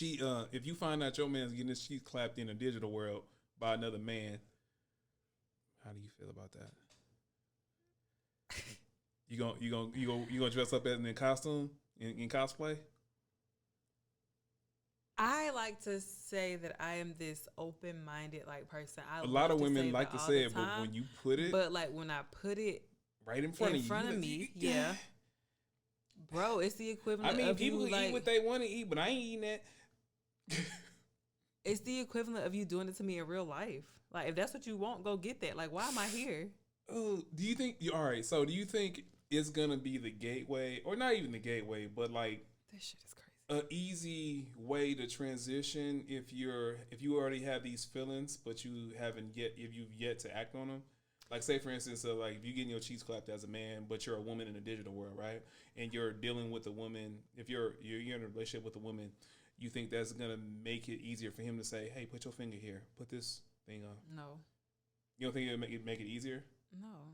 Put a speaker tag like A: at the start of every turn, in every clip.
A: if you find out your man's getting his cheeks clapped in a digital world by another man, how do you feel about that? You gonna dress up as in costume in cosplay?
B: I like to say that I am this open-minded like person.
A: A lot of women like to say it, but when you put it,
B: but like when I put it
A: right in front
B: of me, yeah, bro, it's the equivalent.
A: I mean,
B: of
A: people
B: you,
A: eat what they want to eat, but I ain't eating that.
B: It's the equivalent of you doing it to me in real life. Like, if that's what you want, go get that. Like, why am I here?
A: Oh, do you think? All right, so do you think it's gonna be the gateway, or not even the gateway, but like
B: this shit is crazy.
A: An easy way to transition if you already have these feelings, but you've yet to act on them. Like, say for instance, like if you're getting your cheeks clapped as a man, but you're a woman in a digital world, right? And you're dealing with a woman. If you're in a relationship with a woman, you think that's gonna make it easier for him to say, "Hey, put your finger here. Put this thing on."
B: No.
A: You don't think it would make it easier?
B: No.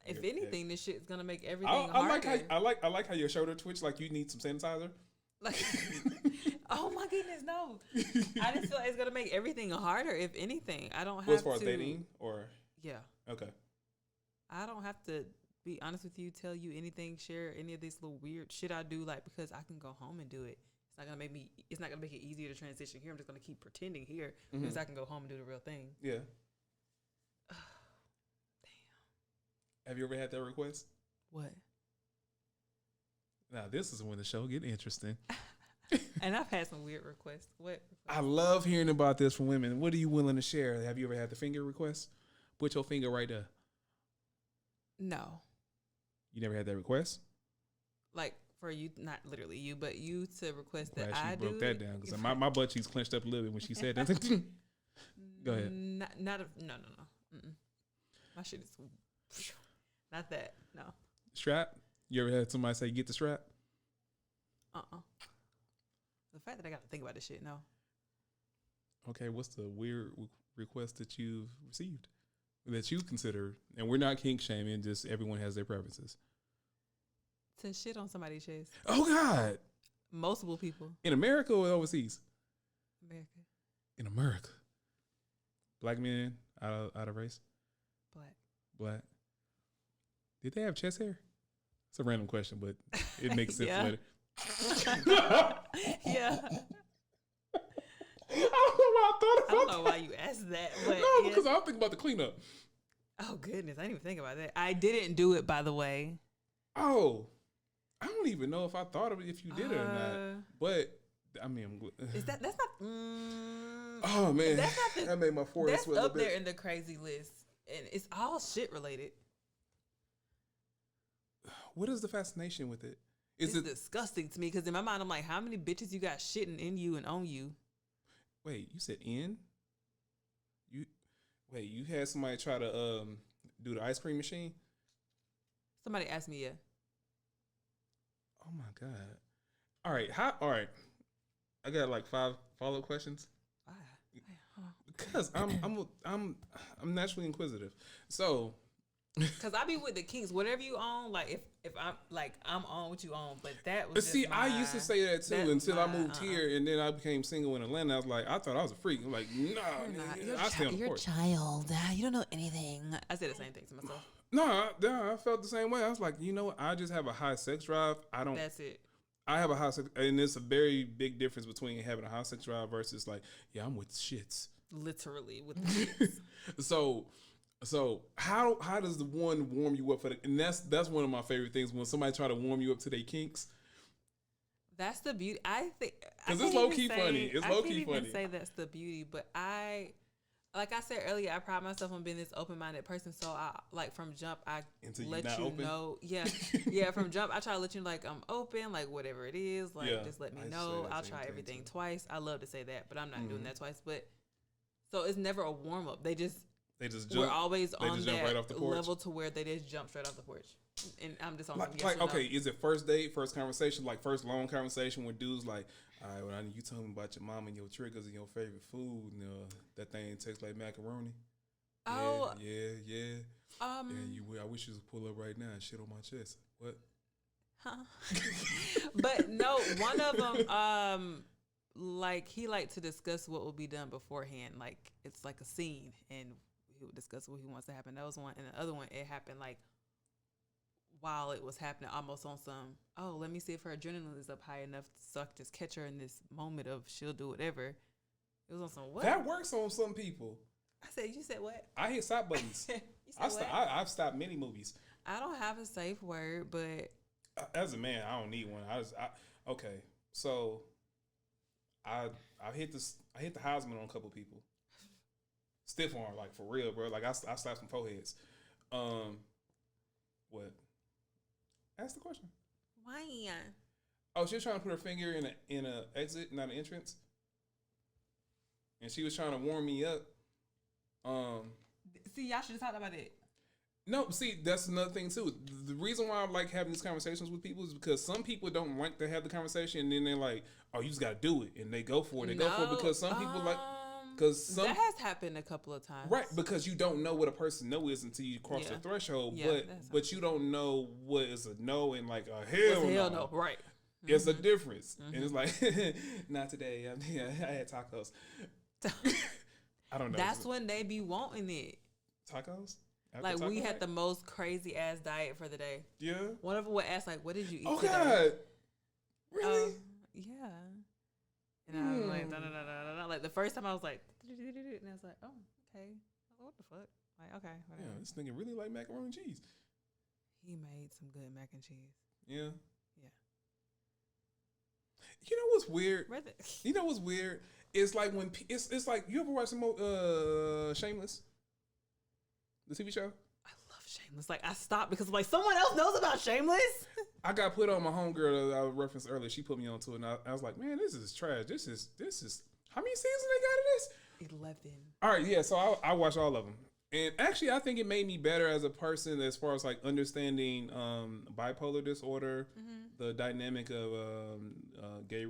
B: If anything, this shit is gonna make everything harder.
A: I like how your shoulder twitch. Like you need some sanitizer.
B: Like, oh my goodness, no! I just feel like it's gonna make everything harder. If anything, I don't have to.
A: As far as dating, or
B: yeah,
A: okay.
B: I don't have to be honest with you, tell you anything, share any of this little weird shit I do, like because I can go home and do it. It's not gonna make it easier to transition here. I'm just gonna keep pretending here because I can go home and do the real thing.
A: Yeah. Have you ever had that request?
B: What?
A: Now this is when the show get interesting.
B: And I've had some weird requests. What?
A: I love hearing about this from women. What are you willing to share? Have you ever had the finger request? Put your finger right there.
B: No.
A: You never had that request? Like
B: for you, not literally you, but you to request
A: that
B: I do.
A: She broke that down because my butt cheeks clenched up a little bit when she said that. Go ahead.
B: No. Mm-mm. My shit is not that. No.
A: Strap? You ever had somebody say, get the strap?
B: The fact that I got to think about this shit, no.
A: Okay, what's the weird request that you've received that you consider? And we're not kink shaming, just everyone has their preferences.
B: To shit on somebody's chest.
A: Oh, God.
B: Multiple people.
A: In America or overseas?
B: America.
A: In America. Black men out of race? Black. Did they have chest hair? It's a random question, but it makes sense later.
B: Yeah.
A: I
B: don't know why you asked that. But
A: no, because I'm thinking about the cleanup.
B: Oh, goodness. I didn't even think about that. I didn't do it, by the way.
A: Oh. I don't even know if I thought of it if you did it or not. But, I mean.
B: That's not.
A: Oh, man. That made my forehead sweat a little bit.
B: That's up there in the crazy list. And it's all shit related.
A: What is the fascination with it?
B: It's disgusting to me because in my mind I'm like, how many bitches you got shitting in you and on you?
A: Wait, you said in? You had somebody try to do the ice cream machine?
B: Somebody asked me, yeah.
A: Oh my God. All right, I got like 5 follow-up questions. Because I'm naturally inquisitive. So
B: because I be with the kinks, whatever you own, like if I'm like I'm on what you own, but that was.
A: But see, I used to say that too until I moved here, and then I became single in Atlanta. I was like, I thought I was a freak. I'm like, nah, I stay on the porch.
B: You're a child. You don't know anything. I said the same thing to myself.
A: No, I felt the same way. I was like, you know what? I just have a high sex drive.
B: That's it.
A: I have a high sex, and it's a very big difference between having a high sex drive versus like, yeah, I'm with shits.
B: Literally with the shits.
A: So how does the one warm you up for the? And that's one of my favorite things when somebody try to warm you up to their kinks.
B: That's the beauty. I think
A: because it's low key funny. It's low key funny. I can't even
B: say that's the beauty, but like I said earlier, I pride myself on being this open-minded person. So I like from jump, I let you know. Yeah, yeah. From jump, I try to let you know, like I'm open, like whatever it is, like just let me know. I'll try everything twice. I love to say that, but I'm not doing that twice. But so it's never a warm up. They just jump. We're always on that right off the porch. Level to where they just jump straight off the porch. And I'm just on
A: okay, is it first date, first conversation, like first long conversation where dudes like, all right, well, you tell me about your mom and your triggers and your favorite food, and that thing tastes like macaroni.
B: Oh,
A: yeah. I wish you could pull up right now and shit on my chest. What?
B: Huh? But no, one of them, like he liked to discuss what will be done beforehand. Like it's like a scene, and he would discuss what he wants to happen. That was one, and the other one, it happened like while it was happening, almost on some. Oh, let me see if her adrenaline is up high enough so I can just catch her in this moment of she'll do whatever. It was on some what?
A: That works on some people.
B: I said, you said what?
A: I hit stop buttons. I've stopped many movies.
B: I don't have a safe word, but
A: as a man, I don't need one. Okay. So I hit the Heisman on a couple people. Stiff arm, like for real, bro. Like I slapped some foreheads. What? Ask the question.
B: Why?
A: Oh, she was trying to put her finger in a exit, not an entrance. And she was trying to warm me up.
B: See, y'all should have talked about it.
A: No, see, that's another thing too. The reason why I like having these conversations with people is because some people don't like to have the conversation, and then they're like, "Oh, you just got to do it," and they go for it. They go for it because some people like.
B: That has happened a couple of times,
A: right? Because you don't know what a person no is until you cross the threshold. But you don't know what is a no and like a hell no.
B: Right?
A: It's a difference, and it's like, not today. I had tacos. I don't know.
B: That's when they be wanting it.
A: Tacos.
B: Like we had the most crazy ass diet for the day.
A: Yeah.
B: One of them would ask like, "What did you eat?"
A: Oh
B: today?
A: God. Really?
B: Yeah. And I was like, da, da, da, da, da. Like the first time I was like, and I was like, oh, okay. What the fuck? Like, okay, whatever.
A: Yeah, this nigga really like macaroni and cheese.
B: He made some good mac and cheese.
A: Yeah.
B: Yeah.
A: You know what's weird? You know what's weird? It's like when it's like you ever watch some Shameless, the TV show?
B: I love Shameless. Like I stopped because like someone else knows about Shameless.
A: I got put on my homegirl that I referenced earlier. She put me onto it, and I was like, man, this is trash. This is how many seasons they got of this?
B: 11.
A: All right, yeah. So I watched all of them, and actually, I think it made me better as a person as far as like understanding bipolar disorder, the dynamic of gay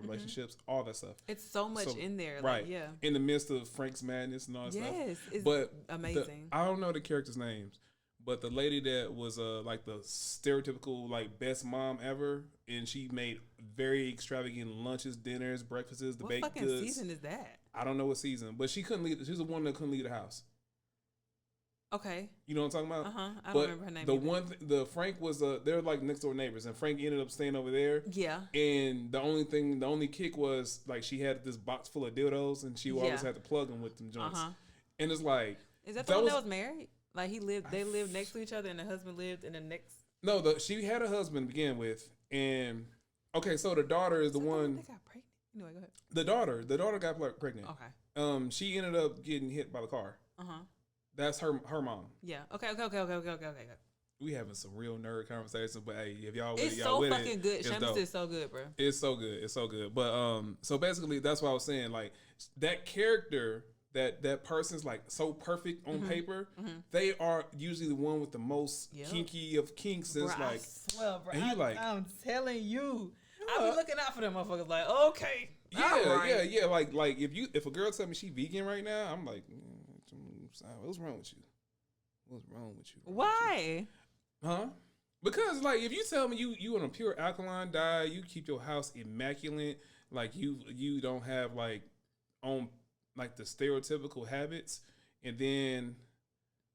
A: relationships, all that stuff.
B: It's so much in there,
A: right?
B: Like, yeah,
A: in the midst of Frank's madness and all that stuff.
B: Yes, it's
A: but
B: amazing.
A: I don't know the characters' names. But the lady that was like the stereotypical like best mom ever, and she made very extravagant lunches, dinners, breakfasts, the baked goods. What fucking
B: season is that?
A: I don't know what season, but she couldn't leave. She was the one that couldn't leave the house.
B: Okay.
A: You know what I'm talking about?
B: I don't remember her name.
A: The Frank was they're like next door neighbors, and Frank ended up staying over there.
B: Yeah.
A: And the only kick was like she had this box full of dildos, and she always had to plug them with them joints. And it's like,
B: is that the one that was married? Like they lived next to each other, and the husband lived in the next.
A: No, she had a husband to begin with, and okay, so the daughter is the one.
B: They got pregnant. Anyway, go ahead.
A: The daughter got pregnant.
B: Okay.
A: She ended up getting hit by the car. That's her mom.
B: Yeah. Okay.
A: We having some real nerd conversations, but hey, if y'all
B: it's
A: y'all
B: so fucking good. Shameless is so good, bro.
A: It's so good. But so basically, that's what I was saying. Like that character. That person's like so perfect on paper. They are usually the one with the most kinky of kinks.
B: Bro,
A: it's like,
B: I swear, bro.
A: and
B: I'm telling you, I be looking out for them motherfuckers. Like, okay,
A: yeah. Like if a girl tell me she vegan right now, I'm like, what's wrong with you? What's wrong with you?
B: Why?
A: Huh? Because like if you tell me you on a pure alkaline diet, you keep your house immaculate, like you don't have like on. Like the stereotypical habits, and then,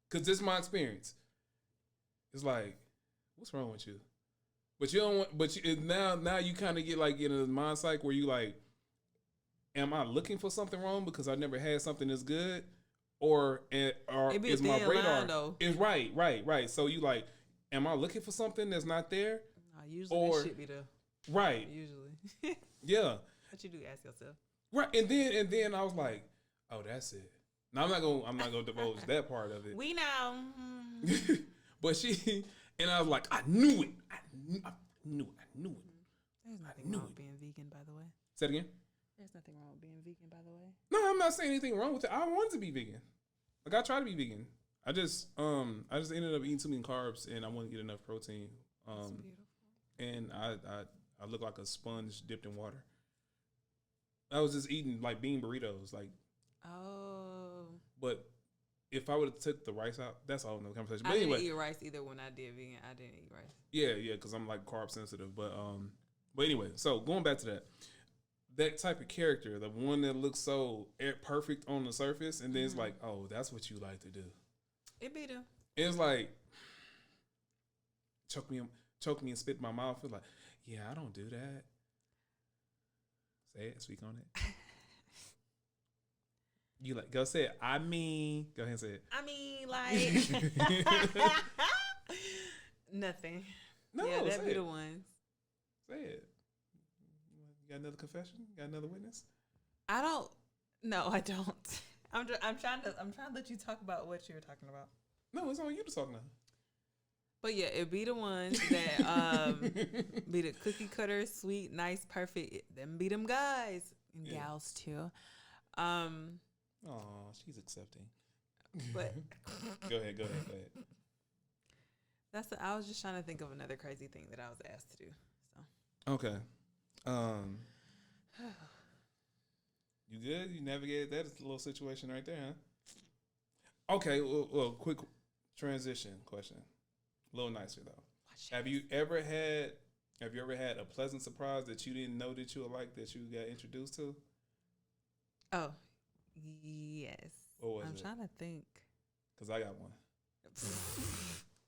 A: cause this is my experience. It's like, what's wrong with you? But you don't want. But now you kind of get like in a mind cycle where you like, am I looking for something wrong because I never had something that's good, or is my radar? Is right. So you like, am I looking for something that's not there?
B: Usually that should be the
A: right.
B: Usually,
A: yeah.
B: But you do ask yourself.
A: Right, and then I was like, "Oh, that's it." Now I'm not gonna divulge that part of it.
B: We know.
A: But she and I was like, "I knew it. I knew it.
B: There's nothing wrong with being vegan, by the way.
A: Say it again.
B: There's nothing wrong with being vegan, by the way.
A: No, I'm not saying anything wrong with it. I wanted to be vegan. Like I tried to be vegan. I just ended up eating too many carbs, and I wouldn't get enough protein.
B: That's beautiful.
A: And I look like a sponge dipped in water. I was just eating like bean burritos, like.
B: Oh.
A: But if I would have took the rice out, that's all in the conversation. But
B: I
A: anyway,
B: didn't eat rice either when I did vegan. I didn't eat rice.
A: Yeah, because I'm like carb sensitive. But anyway, so going back to that type of character, the one that looks so perfect on the surface, and then it's like, oh, that's what you like to do.
B: It be them.
A: It's like choke me and spit in my mouth. It's like, yeah, I don't do that. Say it, speak on it. You like go say it. Go ahead and say it.
B: I mean, like nothing.
A: No,
B: yeah, that'd be
A: it.
B: the ones.
A: Say it. You got another confession? Got another witness?
B: I don't. No, I don't. I'm trying to let you talk about what you were talking about.
A: No, it's on you to talk now.
B: But yeah, it be the ones that be the cookie cutter, sweet, nice, perfect. Them be them guys and gals too.
A: Oh, she's accepting.
B: But
A: Go ahead.
B: I was just trying to think of another crazy thing that I was asked to do. So
A: okay, you good? You navigated that little situation right there, huh? Okay, well, quick transition question. A little nicer though. Have you ever had a pleasant surprise that you didn't know that you would like that you got introduced to?
B: Oh, yes.
A: What was
B: I'm
A: it?
B: trying to think.
A: Cause I got one.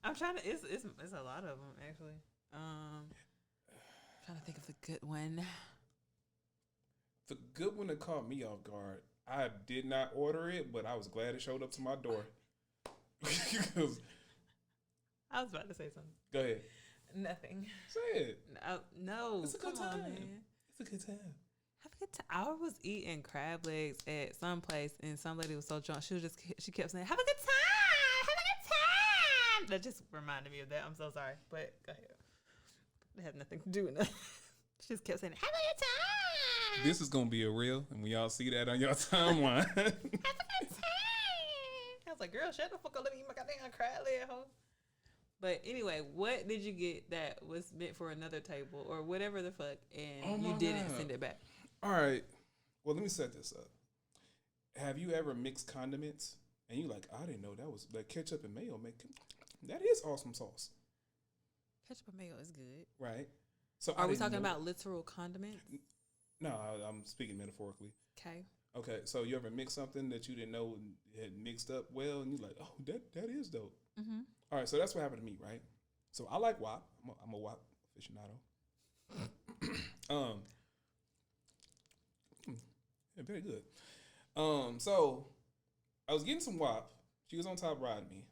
B: I'm trying to. It's a lot of them actually. Trying to think of the good one.
A: The good one that caught me off guard. I did not order it, but I was glad it showed up to my door.
B: I was about to say something.
A: Go ahead.
B: Nothing.
A: Say it.
B: No.
A: It's a good time.
B: Man.
A: It's a good time.
B: Have a good time. I was eating crab legs at some place, and some lady was so drunk. She kept saying, "Have a good time. Have a good time." That just reminded me of that. I'm so sorry, but go ahead. It had nothing to do with that. She just kept saying, "Have a good time."
A: This is gonna be a reel, and we all see that on your timeline.
B: Have a good time. I was like, "Girl, shut the fuck up. Let me eat my goddamn crab leg, hoe." But anyway, what did you get that was meant for another table or whatever the fuck, and you didn't send it back?
A: All right. Well, let me set this up. Have you ever mixed condiments and you like, I didn't know that was like ketchup and mayo. That is awesome sauce.
B: Ketchup and mayo is good.
A: Right. So
B: are we talking about literal condiments?
A: No, I'm speaking metaphorically.
B: Okay.
A: So you ever mix something that you didn't know had mixed up well, and you're like, oh, that is dope.
B: Mm-hmm.
A: All right, so that's what happened to me, right? So I like WAP. I'm a WAP aficionado. Yeah, very good. So I was getting some WAP. She was on top riding me,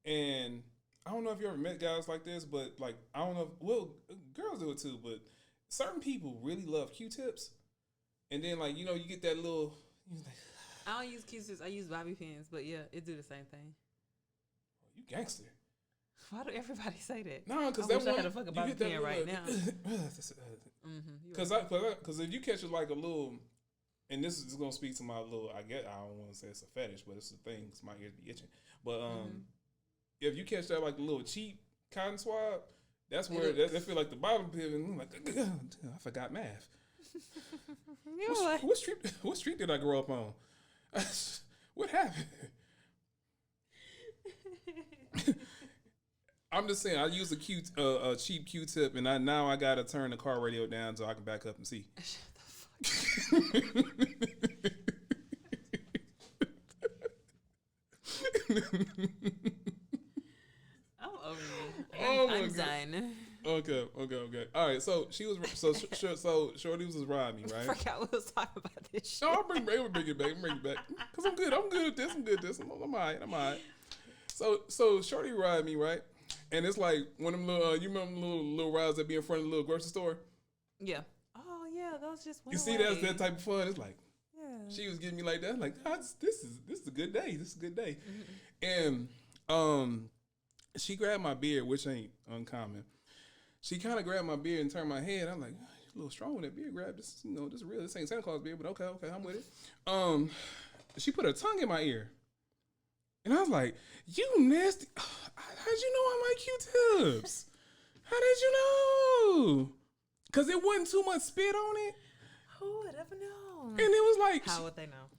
A: and I don't know if you ever met guys like this, but like I don't know. Girls do it too, but certain people really love Q-tips, and then like you get that little.
B: I don't use Q-tips. I use bobby pins, but yeah, it do the same thing.
A: You gangster.
B: Why do everybody say that?
A: No, because
B: I wish I had a fucking bobby pin right now.
A: Because if you catch it like a little, and this is going to speak to my little, I don't want to say it's a fetish, but it's a thing because my ears be itching. But if you catch that like a little cheap cotton swab, that's where that feel like the bottom pin, and I'm like, I forgot math. What street did I grow up on? What happened? I'm just saying, I use a cheap Q-tip, and now I gotta turn the car radio down so I can back up and see.
B: Shut the fuck. I'm over you. I'm done.
A: Okay. All right, so Shorty was riding me, right?
B: I forgot we was talking about this shit.
A: No, I'll bring it back. Because I'm good at this. I'm all right. So Shorty ride me, right? And it's like one of them little, you remember them little rides that be in front of the little grocery store?
B: Yeah. Oh, yeah, those just went
A: You see,
B: away.
A: that's that type of fun. It's like,
B: yeah.
A: She was getting me like that. I'm like, this is a good day. This is a good day. Mm-hmm. And she grabbed my beard, which ain't uncommon. She kind of grabbed my beard and turned my head. I'm like, you're a little strong with that beard grab. This is real. This ain't Santa Claus beard, but okay, I'm with it. She put her tongue in my ear. And I was like, you nasty. How'd you know I like Q-tips? How did you know? Because it wasn't too much spit on it.
B: Who would ever know?
A: And it was like.
B: How would they know?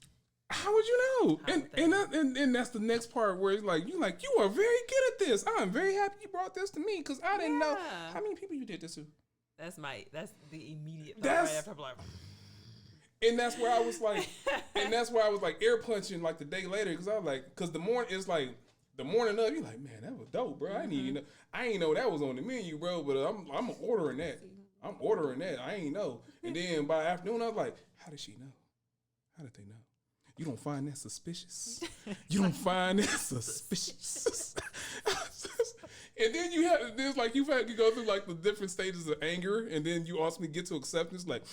A: How would you know? And that's the next part where it's like, you are very good at this. I'm very happy you brought this to me because I didn't know how many people you did this to.
B: That's the immediate thought right after I'm like.
A: And that's where I was like, air punching like the day later because I was like, because the morning of, you're like, man, that was dope, bro. I ain't know that was on the menu, bro. But I'm ordering that. I ain't know. And then by afternoon, I was like, how did she know? How did they know? You don't find that suspicious? You don't find that suspicious? And then you had to go through like the different stages of anger, and then you ultimately get to acceptance. Like,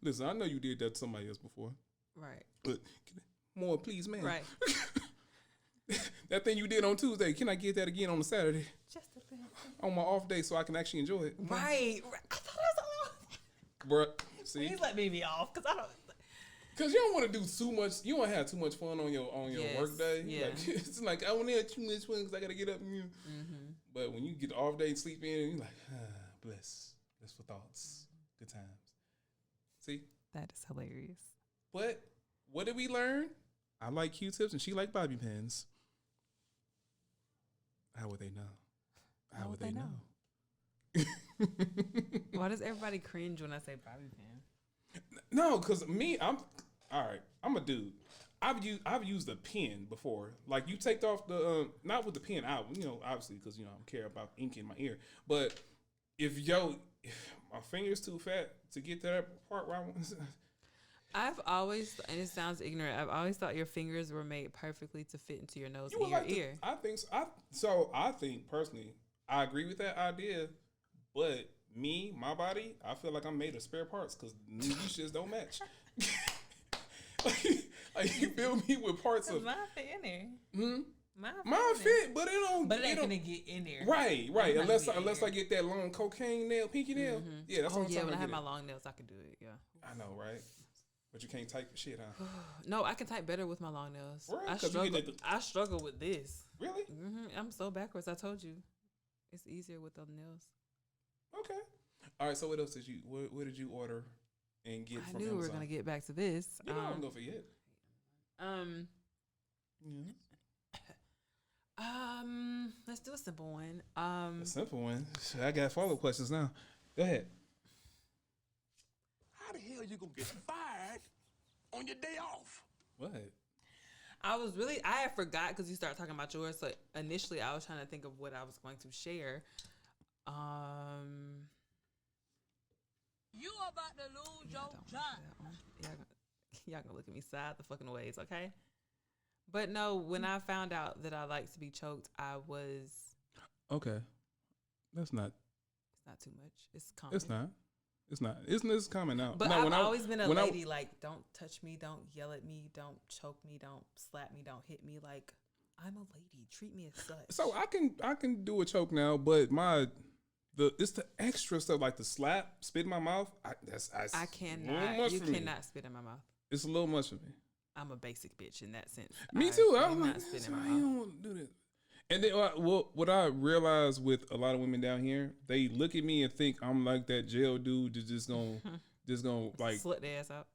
A: listen, I know you did that to somebody else before,
B: right?
A: But more, please, man.
B: Right.
A: That thing you did on Tuesday, can I get that again on a Saturday?
B: Just a bit.
A: On my off day, so I can actually enjoy it.
B: Right. I thought it was off.
A: Bruh, see,
B: please let me be off because I don't.
A: Cause you don't want to do too much. You don't have too much fun on your work day. Yeah. Like, it's like I want to have too much fun because I gotta get up and But when you get the off day, sleep in, you're like, blissful thoughts, good times. See,
B: that is hilarious.
A: But what did we learn? I like Q-tips and she like bobby pins. How would they know? How would they know?
B: Why does everybody cringe when I say bobby pin?
A: No, cause me, I'm a dude. I've used a pen before. Like you take off the not with the pen out, obviously because I don't care about ink in my ear. But if my finger's too fat to get to that part where I want.
B: I've always, and it sounds ignorant, I've always thought your fingers were made perfectly to fit into your nose and your ear.
A: I think so. I think personally, I agree with that idea, but me, my body, I feel like I'm made of spare parts because these shits don't match. like you feel me with parts of
B: mine fit in there.
A: Mine fit, but it don't.
B: But it ain't gonna get in there.
A: Right. Unless I get that long cocaine nail, pinky nail. Yeah, that's what I'm talking
B: when
A: about.
B: I have my long nails, I can do it. Yeah.
A: I know, right? But you can't type shit, huh?
B: No, I can type better with my long nails.
A: Right?
B: I struggle with this.
A: Really?
B: I'm so backwards. I told you, it's easier with the nails.
A: Okay. All right. So what else did you? What did you order and get from Amazon? I knew
B: we were gonna get back to this.
A: You know I'm gonna forget.
B: Let's do a simple one.
A: A simple one. I got follow-up questions now. Go ahead.
C: How the hell you gonna get fired on your day off?
A: What?
B: I had forgot because you started talking about yours. So initially, I was trying to think of what I was going to share.
C: You about to lose your job.
B: Y'all gonna look at me side the fucking ways, okay? But no, when I found out that I like to be choked, I was
A: okay. That's not.
B: It's not too much. It's common.
A: It's not. It's coming out.
B: But I've always been a lady. Like, don't touch me. Don't yell at me. Don't choke me. Don't slap me. Don't hit me. Like, I'm a lady. Treat me as such.
A: So I can do a choke now, but it's the extra stuff like the slap, spit in my mouth.
B: I cannot. You cannot spit in my mouth.
A: It's a little much for me.
B: I'm a basic bitch in that sense.
A: Me too. I'm like, I don't want to do that. And then what I realize with a lot of women down here, they look at me and think I'm like that jail dude that's just gonna like
B: slit their ass out.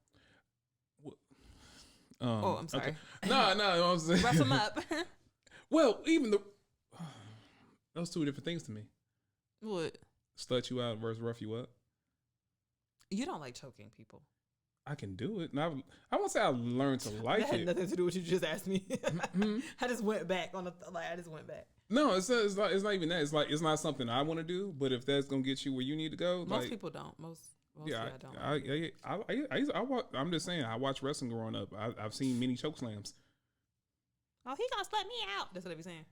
B: I'm sorry.
A: Okay. No, I'm saying
B: rough them up.
A: Well, even those two different things to me.
B: What?
A: Slut you out versus rough you up.
B: You don't like choking people.
A: I can do it. And I won't say I learned to like it.
B: That had nothing to do with what you just asked me. I just went back I just went back.
A: No, it's not even that. It's like it's not something I want to do. But if that's gonna get you where you need to go,
B: most people don't. Most yeah,
A: don't. I'm just saying. I watched wrestling growing up. I've seen many choke slams.
B: Oh, he gonna slut me out. That's what they be saying.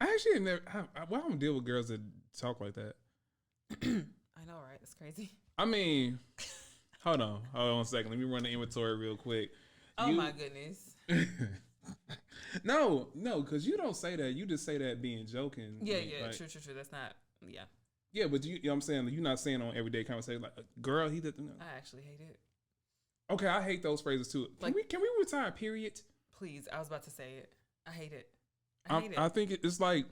A: I actually never. I don't deal with girls that talk like that.
B: I know, right? It's crazy.
A: I mean. Hold on a second. Let me run the inventory real quick.
B: Oh my goodness.
A: No, because you don't say that. You just say that being joking.
B: Yeah, like, true. That's not. Yeah.
A: Yeah, but you know what I'm saying? You're not saying on everyday conversation like, girl, he did. No.
B: I actually hate it.
A: Okay, I hate those phrases too. Can we retire? Period.
B: Please, I was about to say it. I hate it.
A: I think it's like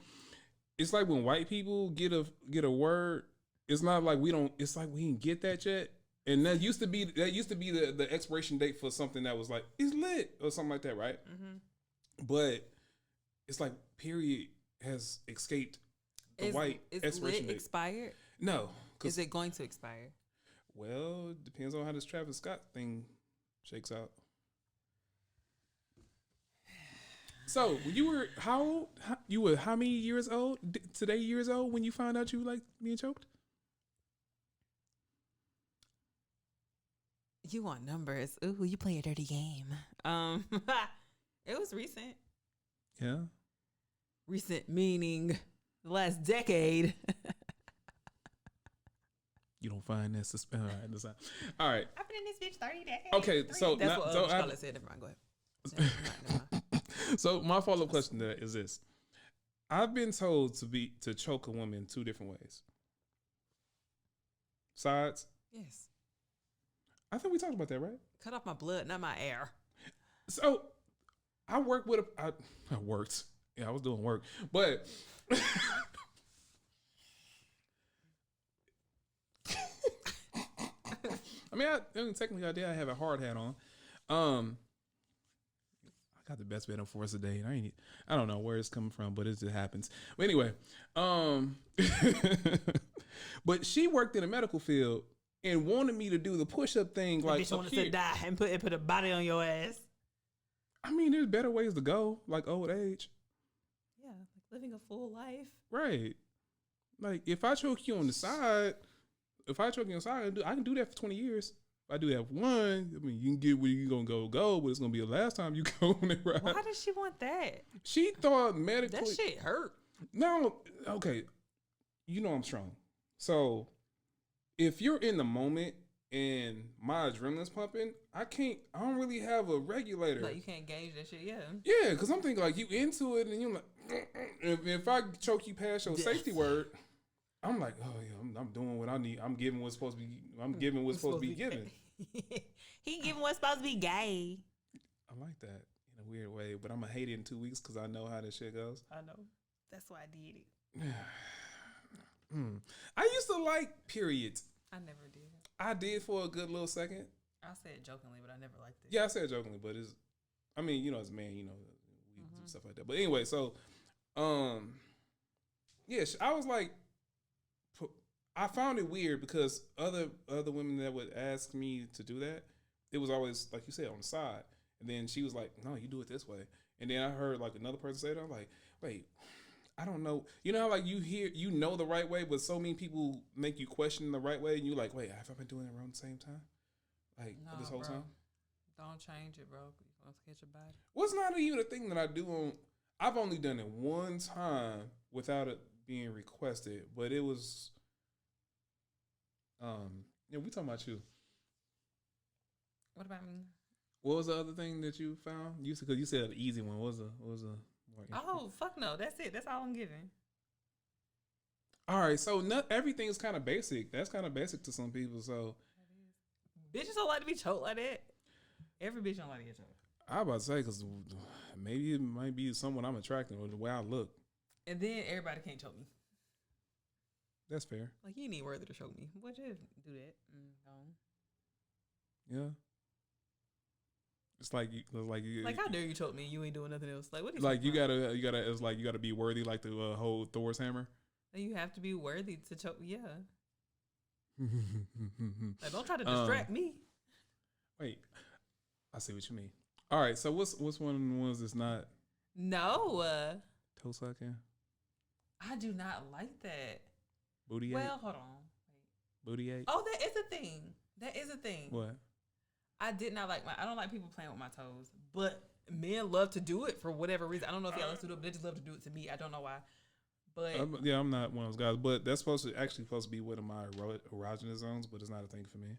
A: when white people get a word. It's not like we don't. It's like we didn't get that yet. And that used to be the expiration date for something that was like, it's lit or something like that, right? Mm-hmm. But it's like period has escaped the white expiration date.
B: Expired?
A: No.
B: Is it going to expire?
A: Well, it depends on how this Travis Scott thing shakes out. So you were how old? You were how many years old? Today years old when you found out you like being choked?
B: You want numbers? Ooh, you play a dirty game. It was recent.
A: Yeah.
B: Recent meaning the last decade.
A: You don't find that suspect. All right.
B: I've been in this bitch 30 days.
A: Okay, so
B: that's what Charlotte said. Never mind. Go ahead. Never mind.
A: So my follow-up question to that is this: I've been told to choke a woman 2 different ways. Sides.
B: Yes.
A: I think we talked about that, right?
B: Cut off my blood, not my air.
A: So I worked with I worked. Yeah, I was doing work, but I mean, technically I did. I have a hard hat on. I got the best bed on for us today. I don't know where it's coming from, but it just happens. But anyway, but she worked in the medical field and wanted me to do the push-up thing. Like,
B: bitch wanted to die and put a body on your ass.
A: I mean, there's better ways to go, like old age.
B: Yeah, like living a full life.
A: Right. Like, if I choke you on the side, I can do that for 20 years. If I do that one, I mean, you can get where you're going to go, but it's going to be the last time you go on it, right?
B: Why does she want that?
A: She thought medically.
B: That shit hurt.
A: No, okay. You know I'm strong. So, if you're in the moment and my adrenaline's pumping, I don't really have a regulator.
B: Like, you can't gauge that shit, yeah.
A: Yeah, because I'm thinking, like, you into it, and you're like, if I choke you past your safety word, I'm like, oh yeah, I'm doing what I need. I'm giving what's supposed to be. I'm giving what's supposed to be given.
B: He giving what's supposed to be gay.
A: I like that in a weird way, but I'm gonna hate it in 2 weeks because I know how this shit goes.
B: I know. That's why I did it.
A: I used to like periods.
B: I never did.
A: I did for a good little second.
B: I said it jokingly, but I never liked it.
A: Yeah, I said it jokingly, but it's. I mean, you know, as a man, you know, we do stuff like that. But anyway, so, yeah, I was like. I found it weird because other women that would ask me to do that, it was always, like you said, on the side. And then she was like, no, you do it this way. And then I heard like another person say that. I'm like, wait, I don't know. You know how like you know the right way, but so many people make you question the right way. And you're like, wait, have I been doing it wrong at the same time? Like this whole time?
B: Don't change it, bro. You want to get your body.
A: Well, it's not even a thing that I do on. I've only done it one time without it being requested, but it was... yeah, we talking about you.
B: What about me?
A: What was the other thing that you found? Because you said an easy one. What was a
B: Oh, fuck no. That's it. That's all I'm giving.
A: All right, so everything is kind of basic. That's kind of basic to some people. So
B: bitches don't like to be choked like that. Every bitch don't like to get choked.
A: I was about to say because maybe it might be someone I'm attracting or the way I look.
B: And then everybody can't choke me.
A: That's fair.
B: Like, you ain't worthy to choke me. Why'd you do that?
A: Yeah. It's like
B: like how dare you choke me? You ain't doing nothing else. Like, what? Is
A: like you gotta. It's like you gotta be worthy, like the whole Thor's hammer.
B: You have to be worthy to choke. Yeah. Like, don't try to distract me.
A: Wait, I see what you mean. All right, so what's one of the ones that's not?
B: No.
A: Toe sucking.
B: I do not like that.
A: Booty
B: well, hold on.
A: Booty ache.
B: Oh, that is a thing. That is a thing.
A: What?
B: I did not like I don't like people playing with my toes, but men love to do it for whatever reason. I don't know if y'all love to do it, but they just love to do it to me. I don't know why. But
A: yeah, I'm not one of those guys. But that's supposed to be one of my erogenous zones, but it's not a thing for me.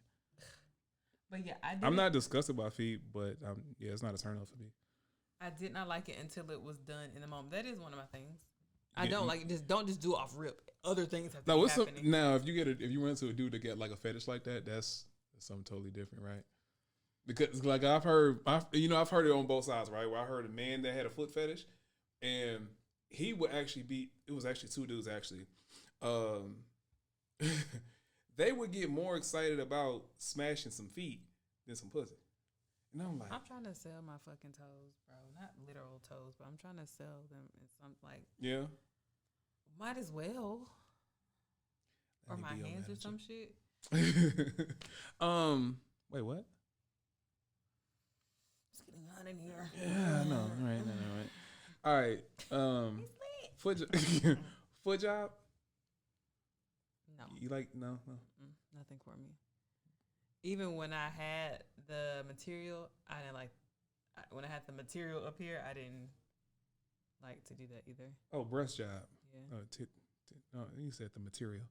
B: But yeah,
A: I'm not disgusted by feet, but yeah, it's not a turn off for me.
B: I did not like it until it was done in the moment. That is one of my things. I don't like it. Don't just do it off rip. Other things have to be happening.
A: Now, if you run into a dude that get like a fetish like that, that's something totally different, right? Because like I've heard it on both sides, right? Where I heard a man that had a foot fetish, and he would actually it was actually two dudes actually. they would get more excited about smashing some feet than some pussy. And I'm like,
B: I'm trying to sell my fucking toes, bro. Not literal toes, but I'm trying to sell them in some like.
A: Yeah.
B: Might as well. Or my hands or some shit.
A: Wait, what?
B: It's getting hot in here.
A: Yeah, I know. All right. Foot job.
B: No.
A: You like no.
B: Nothing for me. Even when I had the material, I didn't like. When I had the material up here, I didn't like to do that either.
A: Oh, breast job.
B: Yeah.
A: No, you said the material.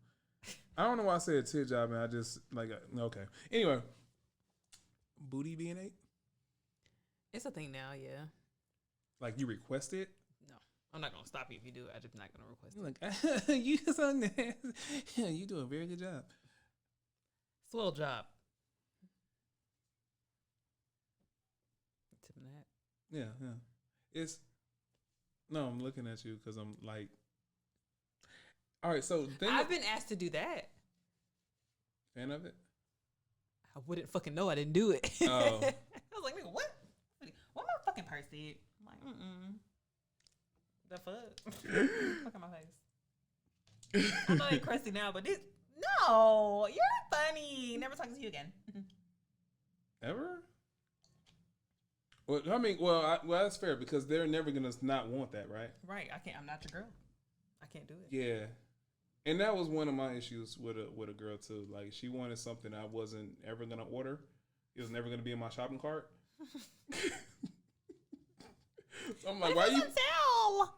A: I don't know why I said tit job, and I just like okay. Anyway, booty being ate.
B: It's a thing now, yeah.
A: Like you request it.
B: No, I'm not gonna stop you if you do it. I'm just not gonna request it.
A: Like you so nasty. Yeah, you do a very good job.
B: Swell job. Tip in the hat.
A: Yeah. It's no. I'm looking at you because I'm like. All right, so
B: I've been asked to do that.
A: Fan of it?
B: I wouldn't fucking know I didn't do it.
A: Oh.
B: I was like, nigga, what? What my fucking purse did? I'm like, the fuck? Fuck in my face. I know you're crusty now, but this, no, you're funny. Never talking to you again.
A: Ever? Well, I mean, well, that's fair because they're never gonna not want that, right?
B: Right. I can't. I'm not your girl. I can't do it.
A: Yeah. And that was one of my issues with a girl too. Like she wanted something I wasn't ever gonna order. It was never gonna be in my shopping cart. So I'm like, why you? Sell?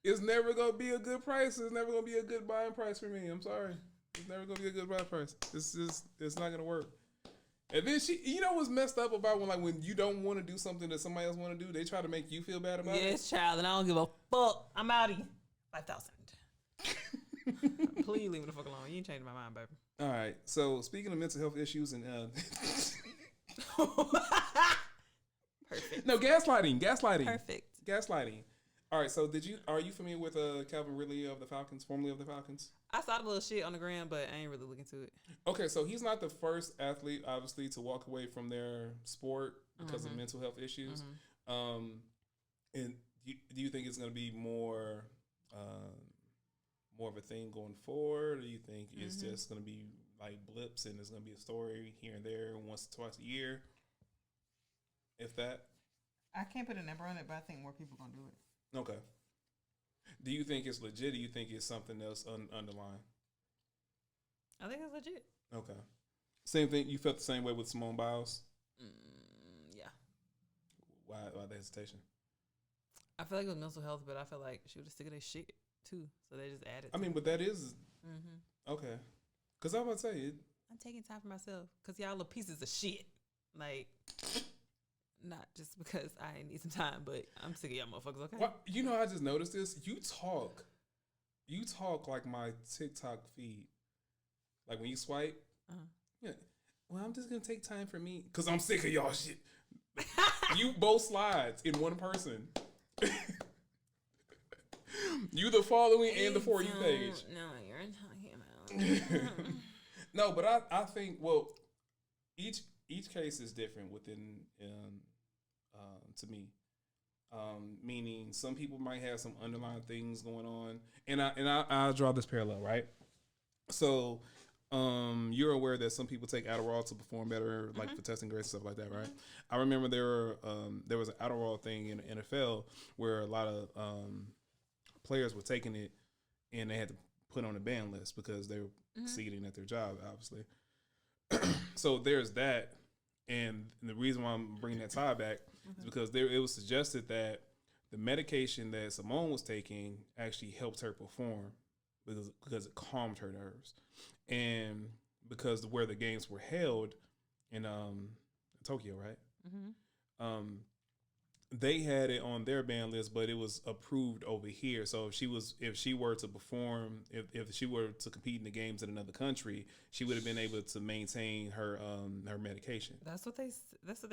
A: It's never gonna be a good price. It's never gonna be a good buying price for me. I'm sorry. It's never gonna be a good buying price. It's not gonna work. And then you know what's messed up about when you don't want to do something that somebody else want to do, they try to make you feel bad about it.
B: Yes, child, and I don't give a fuck. I'm outie. 5,000. Please leave me the fuck alone. You ain't changing my mind, baby.
A: All right. So speaking of mental health issues and
B: Perfect.
A: No, gaslighting.
B: Perfect.
A: Gaslighting. All right. So are you familiar with Calvin Ridley of the Falcons, formerly of the Falcons?
B: I saw the little shit on the gram, but I ain't really looking to it.
A: Okay, so he's not the first athlete, obviously, to walk away from their sport because of mental health issues. And do you think it's going to be more of a thing going forward, or do you think it's just going to be like blips and there's going to be a story here and there once or twice a year, if that?
B: I can't put a number on it, but I think more people going to do it.
A: Okay. Do you think it's legit, or do you think it's something else underlying?
B: I think it's legit.
A: Okay. Same thing. You felt the same way with Simone Biles?
B: Yeah.
A: Why the hesitation?
B: I feel like it was mental health, but I feel like she would have sick of their shit too. So they just added.
A: I mean, but that is okay. Because I was about to say it.
B: I'm taking time for myself because y'all are pieces of shit. Like, not just because I need some time, but I'm sick of y'all motherfuckers. Okay.
A: Well, you know, I just noticed this. You talk like my TikTok feed. Like when you swipe. Yeah. Well, I'm just gonna take time for me because I'm sick of y'all shit. You both slides in one person. You the following and the For You page.
B: No, you're talking about.
A: No, but I think each case is different within to me. Meaning some people might have some underlying things going on, and I'll draw this parallel, right? So you're aware that some people take Adderall to perform better, like for testing grades and stuff like that, right? I remember there was an Adderall thing in the NFL where a lot of players were taking it and they had to put on a ban list because they were succeeding at their job, obviously. So there's that, and the reason why I'm bringing that tie back is because it was suggested that the medication that Simone was taking actually helped her perform because it calmed her nerves. And because where the games were held in Tokyo, right? They had it on their ban list, but it was approved over here. So if she were to perform, if she were to compete in the games in another country, she would have been able to maintain her medication.
B: That's what they're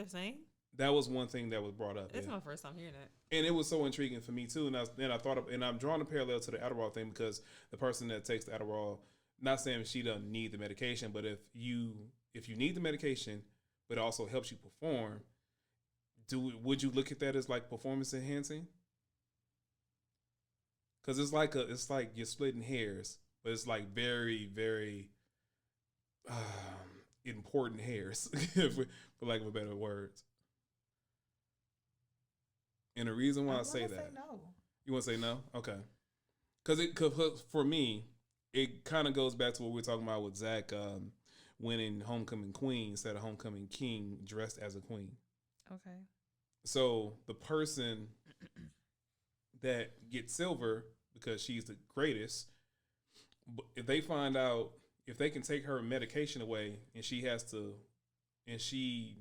B: saying.
A: That was one thing that was brought up.
B: It's my first time hearing that,
A: and it was so intriguing for me too. And I thought, and I'm drawing a parallel to the Adderall thing because the person that takes the Adderall not saying she doesn't need the medication, but if you need the medication, but it also helps you perform, would you look at that as like performance enhancing? Because it's like you're splitting hairs, but it's like very, very important hairs, for lack of a better words. And the reason why I say that,
D: say no.
A: You want to say no? Okay. Because for me, it kind of goes back to what we were talking about with Zach winning Homecoming Queen instead of Homecoming King dressed as a queen. Okay. So the person that gets silver because she's the greatest, if they find out, if they can take her medication away and she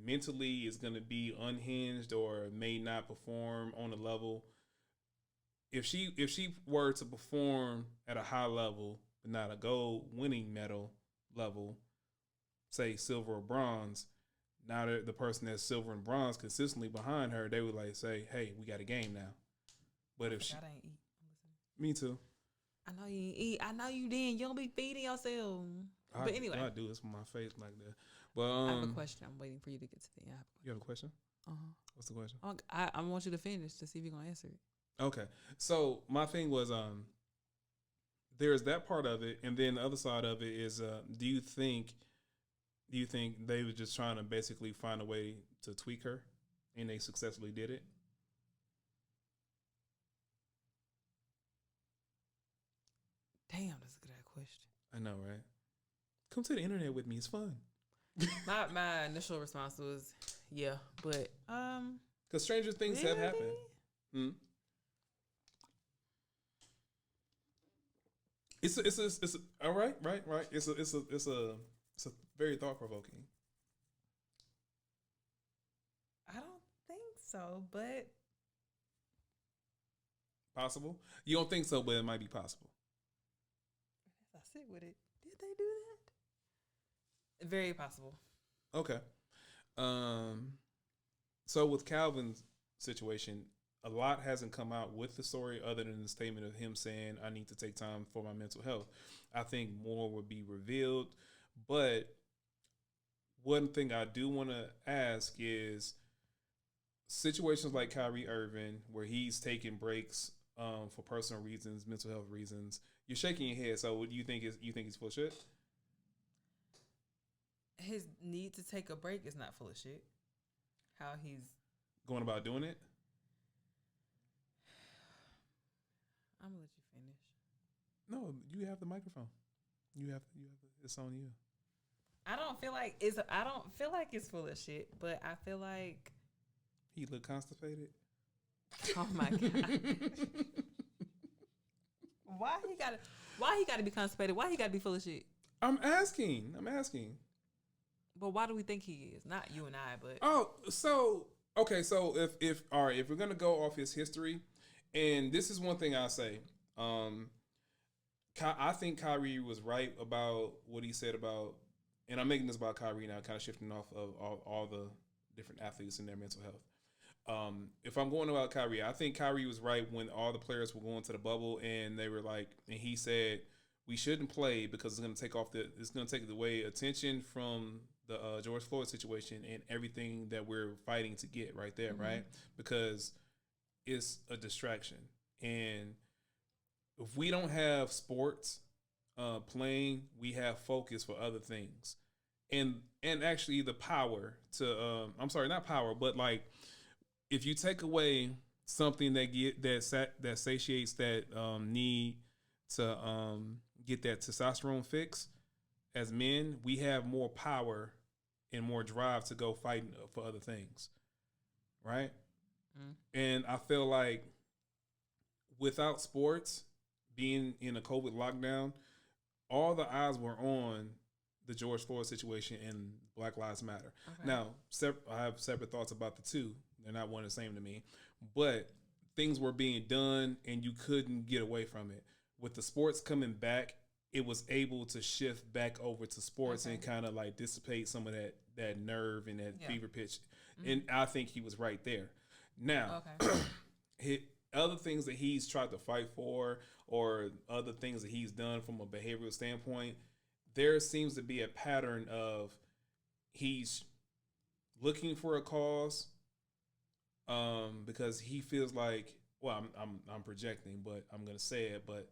A: mentally is going to be unhinged or may not perform on a level, if she were to perform at a high level but not a gold winning medal level, say silver or bronze, now the person that's silver and bronze consistently behind her, they would like say, hey, we got a game now. But if she,
B: I ain't eat.
A: Me too.
B: I know you eat. I know you didn't. You don't be feeding yourself. But anyway,
A: I do this with my face like that. But
B: I have a question. I'm waiting for you to get to the end.
A: You have a question? What's the question?
B: I want you to finish to see if you're gonna answer it.
A: Okay. So my thing was, there's that part of it, and then the other side of it is, do you think they were just trying to basically find a way to tweak her, and they successfully did it?
B: Damn, that's a good question.
A: I know, right? Come to the internet with me. It's fun.
B: my initial response was, yeah, but
A: because stranger things have happened. Hmm? It's all right. It's a very thought provoking.
D: I don't think so, but
A: possible. You don't think so, but it might be possible.
D: If I sit with it, did they do that?
B: Very possible.
A: Okay. So with Calvin's situation, a lot hasn't come out with the story other than the statement of him saying, I need to take time for my mental health. I think more will be revealed. But one thing I do want to ask is situations like Kyrie Irving, where he's taking breaks for personal reasons, mental health reasons. You're shaking your head. So what do you think he's full of shit?
B: His need to take a break is not full of shit. How he's
A: going about doing it?
B: I'm gonna let you finish.
A: No, you have the microphone. You have it's on you.
B: I don't feel like it's full of shit, but I feel like
A: he look constipated.
B: Oh my god. Why he gotta be constipated? Why he gotta be full of shit?
A: I'm asking.
B: But why do we think he is? Not you and I, but
A: okay. So if we're gonna go off his history, and this is one thing I say, I think Kyrie was right about what he said about, and I'm making this about Kyrie now, kind of shifting off of all the different athletes and their mental health. If I'm going about Kyrie, I think Kyrie was right when all the players were going to the bubble and they were like, and he said we shouldn't play because it's going to take away attention from the George Floyd situation and everything that we're fighting to get right there, right? Because it's a distraction, and if we don't have sports playing, we have focus for other things, and actually the power to I'm sorry, not power, but like if you take away something that satiates that need to get that testosterone fix, as men, we have more power and more drive to go fight for other things, right? And I feel like without sports, being in a COVID lockdown, all the eyes were on the George Floyd situation and Black Lives Matter. Okay. Now, I have separate thoughts about the two. They're not one and the same to me. But things were being done and you couldn't get away from it. With the sports coming back, it was able to shift back over to sports and kind of like dissipate some of that nerve and that fever pitch. And I think he was right there. Now, other things that he's tried to fight for or other things that he's done from a behavioral standpoint, there seems to be a pattern of he's looking for a cause, because he feels like, well, I'm projecting, but I'm gonna say it, but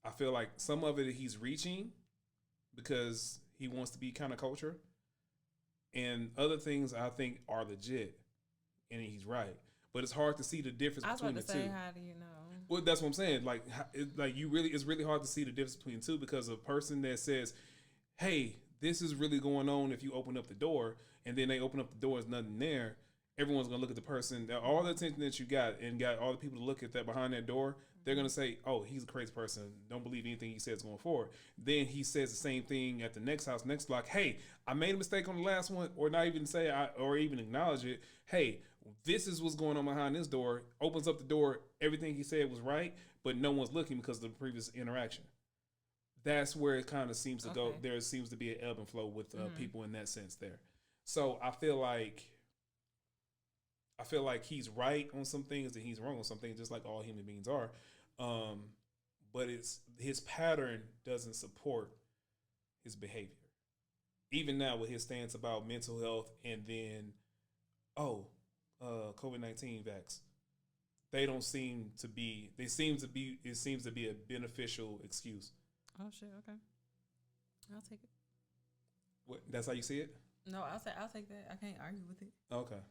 A: I feel like some of it he's reaching because he wants to be kind of culture, and other things I think are legit, and he's right. But it's hard to see the difference between the two. I was about to say,
B: how do you know?
A: Well, that's what I'm saying. It's really hard to see the difference between the two, because a person that says, "Hey, this is really going on," if you open up the door, and then they open up the door, there's nothing there. Everyone's gonna look at the person. All the attention that you got, and got all the people to look at that behind that door. They're gonna say, "Oh, he's a crazy person. Don't believe anything he says going forward." Then he says the same thing at the next house, next block. "Hey, I made a mistake on the last one," or not even say, or even acknowledge it. "Hey, this is what's going on behind this door." Opens up the door. Everything he said was right, but no one's looking because of the previous interaction. That's where it kind of seems to go. There seems to be an ebb and flow with people in that sense there. So I feel like he's right on some things and he's wrong on some things, just like all human beings are. But his pattern doesn't support his behavior. Even now with his stance about mental health, and then, COVID-19 vax. It seems to be a beneficial excuse.
B: Oh shit, okay. I'll take it.
A: What, that's how you see it?
B: No, I'll take that. I can't argue with it.
A: Okay.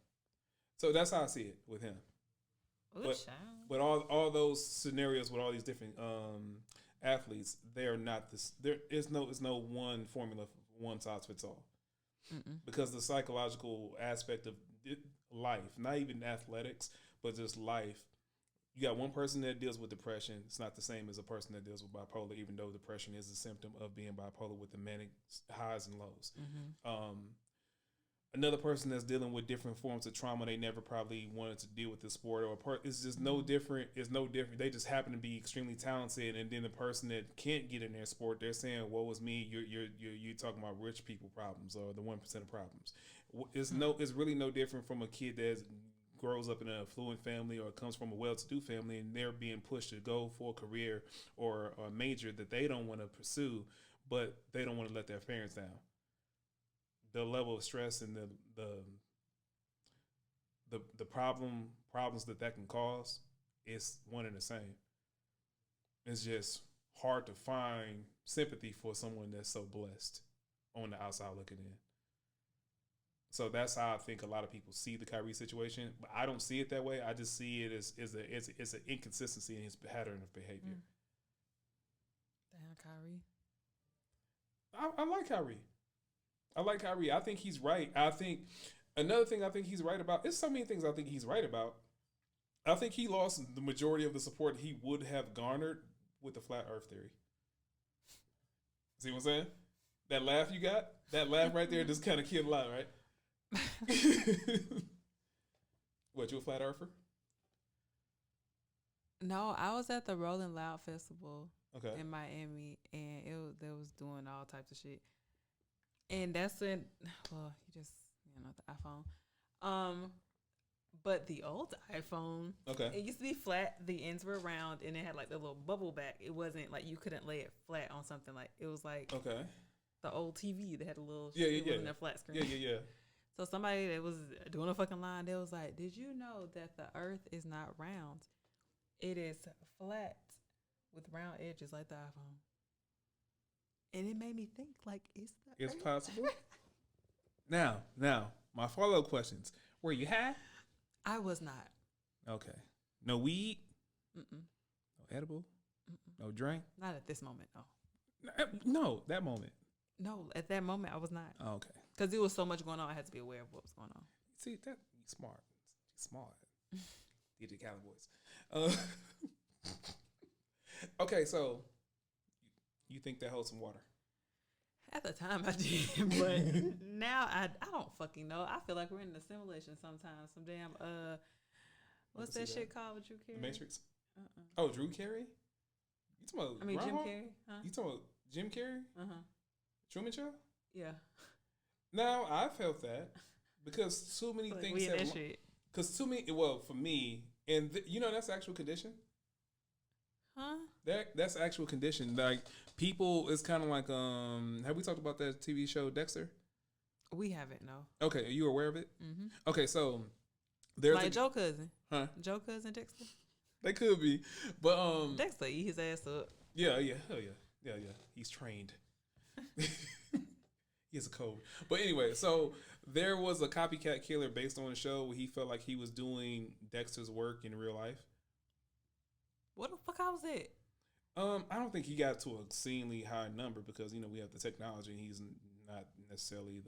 A: So that's how I see it with him.
B: Ooh,
A: but all those scenarios with all these different athletes, they are not this. There is no one formula, one size fits all. Because the psychological aspect of life, not even athletics, but just life. You got one person that deals with depression. It's not the same as a person that deals with bipolar, even though depression is a symptom of being bipolar with the manic highs and lows. Another person that's dealing with different forms of trauma, they never probably wanted to deal with the sport, it's just no different. It's no different. They just happen to be extremely talented, and then the person that can't get in their sport, they're saying, "Woe is me." You're talking about rich people problems or the 1% of problems. It's really no different from a kid that grows up in an affluent family or comes from a well-to-do family, and they're being pushed to go for a career or a major that they don't want to pursue, but they don't want to let their parents down. The level of stress and the problems that can cause is one and the same. It's just hard to find sympathy for someone that's so blessed on the outside looking in. So that's how I think a lot of people see the Kyrie situation, but I don't see it that way. I just see it as it's an inconsistency in his pattern of behavior.
B: Damn, Kyrie.
A: I like Kyrie. I think he's right. I think another thing I think he's right about. There's so many things I think he's right about. I think he lost the majority of the support he would have garnered with the flat Earth theory. See what I'm saying? That laugh you got? That laugh right there just kind of killed a lot, right? What, you a flat earther?
B: No, I was at the Rolling Loud Festival
A: in
B: Miami, and they was doing all types of shit. And that's when, you just, the iPhone. But the old iPhone, it used to be flat, the ends were round, and it had like the little bubble back. It wasn't like you couldn't lay it flat on something. Like, it was like the old TV that had a little, it wasn't a flat screen.
A: Yeah.
B: So somebody that was doing a fucking line, they was like, "Did you know that the earth is not round? It is flat with round edges like the iPhone." And it made me think, like, it's
A: earth possible? Now, my follow-up questions. Were you high?
B: I was not.
A: Okay. No weed?
B: Mm-mm.
A: No edible? Mm-mm. No drink?
B: Not at this moment, no.
A: No, that moment.
B: No, at that moment, I was not.
A: Oh, okay.
B: Because there was so much going on, I had to be aware of what was going on.
A: See, that smart. Smart. DJ Cowboys. Okay, so you think that holds some water?
B: At the time, I did, but now I don't fucking know. I feel like we're in a simulation sometimes. Some damn what's that shit called with Drew Carey?
A: The Matrix. Oh, Drew Carey. You talking about?
B: Jim Carrey. Huh?
A: You talking about Jim Carrey? Truman Show.
B: Yeah.
A: No, I felt that because too many things. Because too many. Well, for me, and that's actual condition.
B: Huh?
A: That's actual condition. Like people, it's kind of like have we talked about that TV show Dexter?
B: We haven't, no.
A: Okay, are you aware of it?
B: Mm-hmm.
A: Okay, so there's
B: like Joe Cousin.
A: Huh?
B: Joe Cousin Dexter.
A: They could be, but
B: Dexter eat his ass up.
A: Yeah, hell yeah. He's trained. He has a code. But anyway, so there was a copycat killer based on a show where he felt like he was doing Dexter's work in real life.
B: What the fuck? How was it?
A: I don't think he got to a obscenely high number because we have the technology and he's not necessarily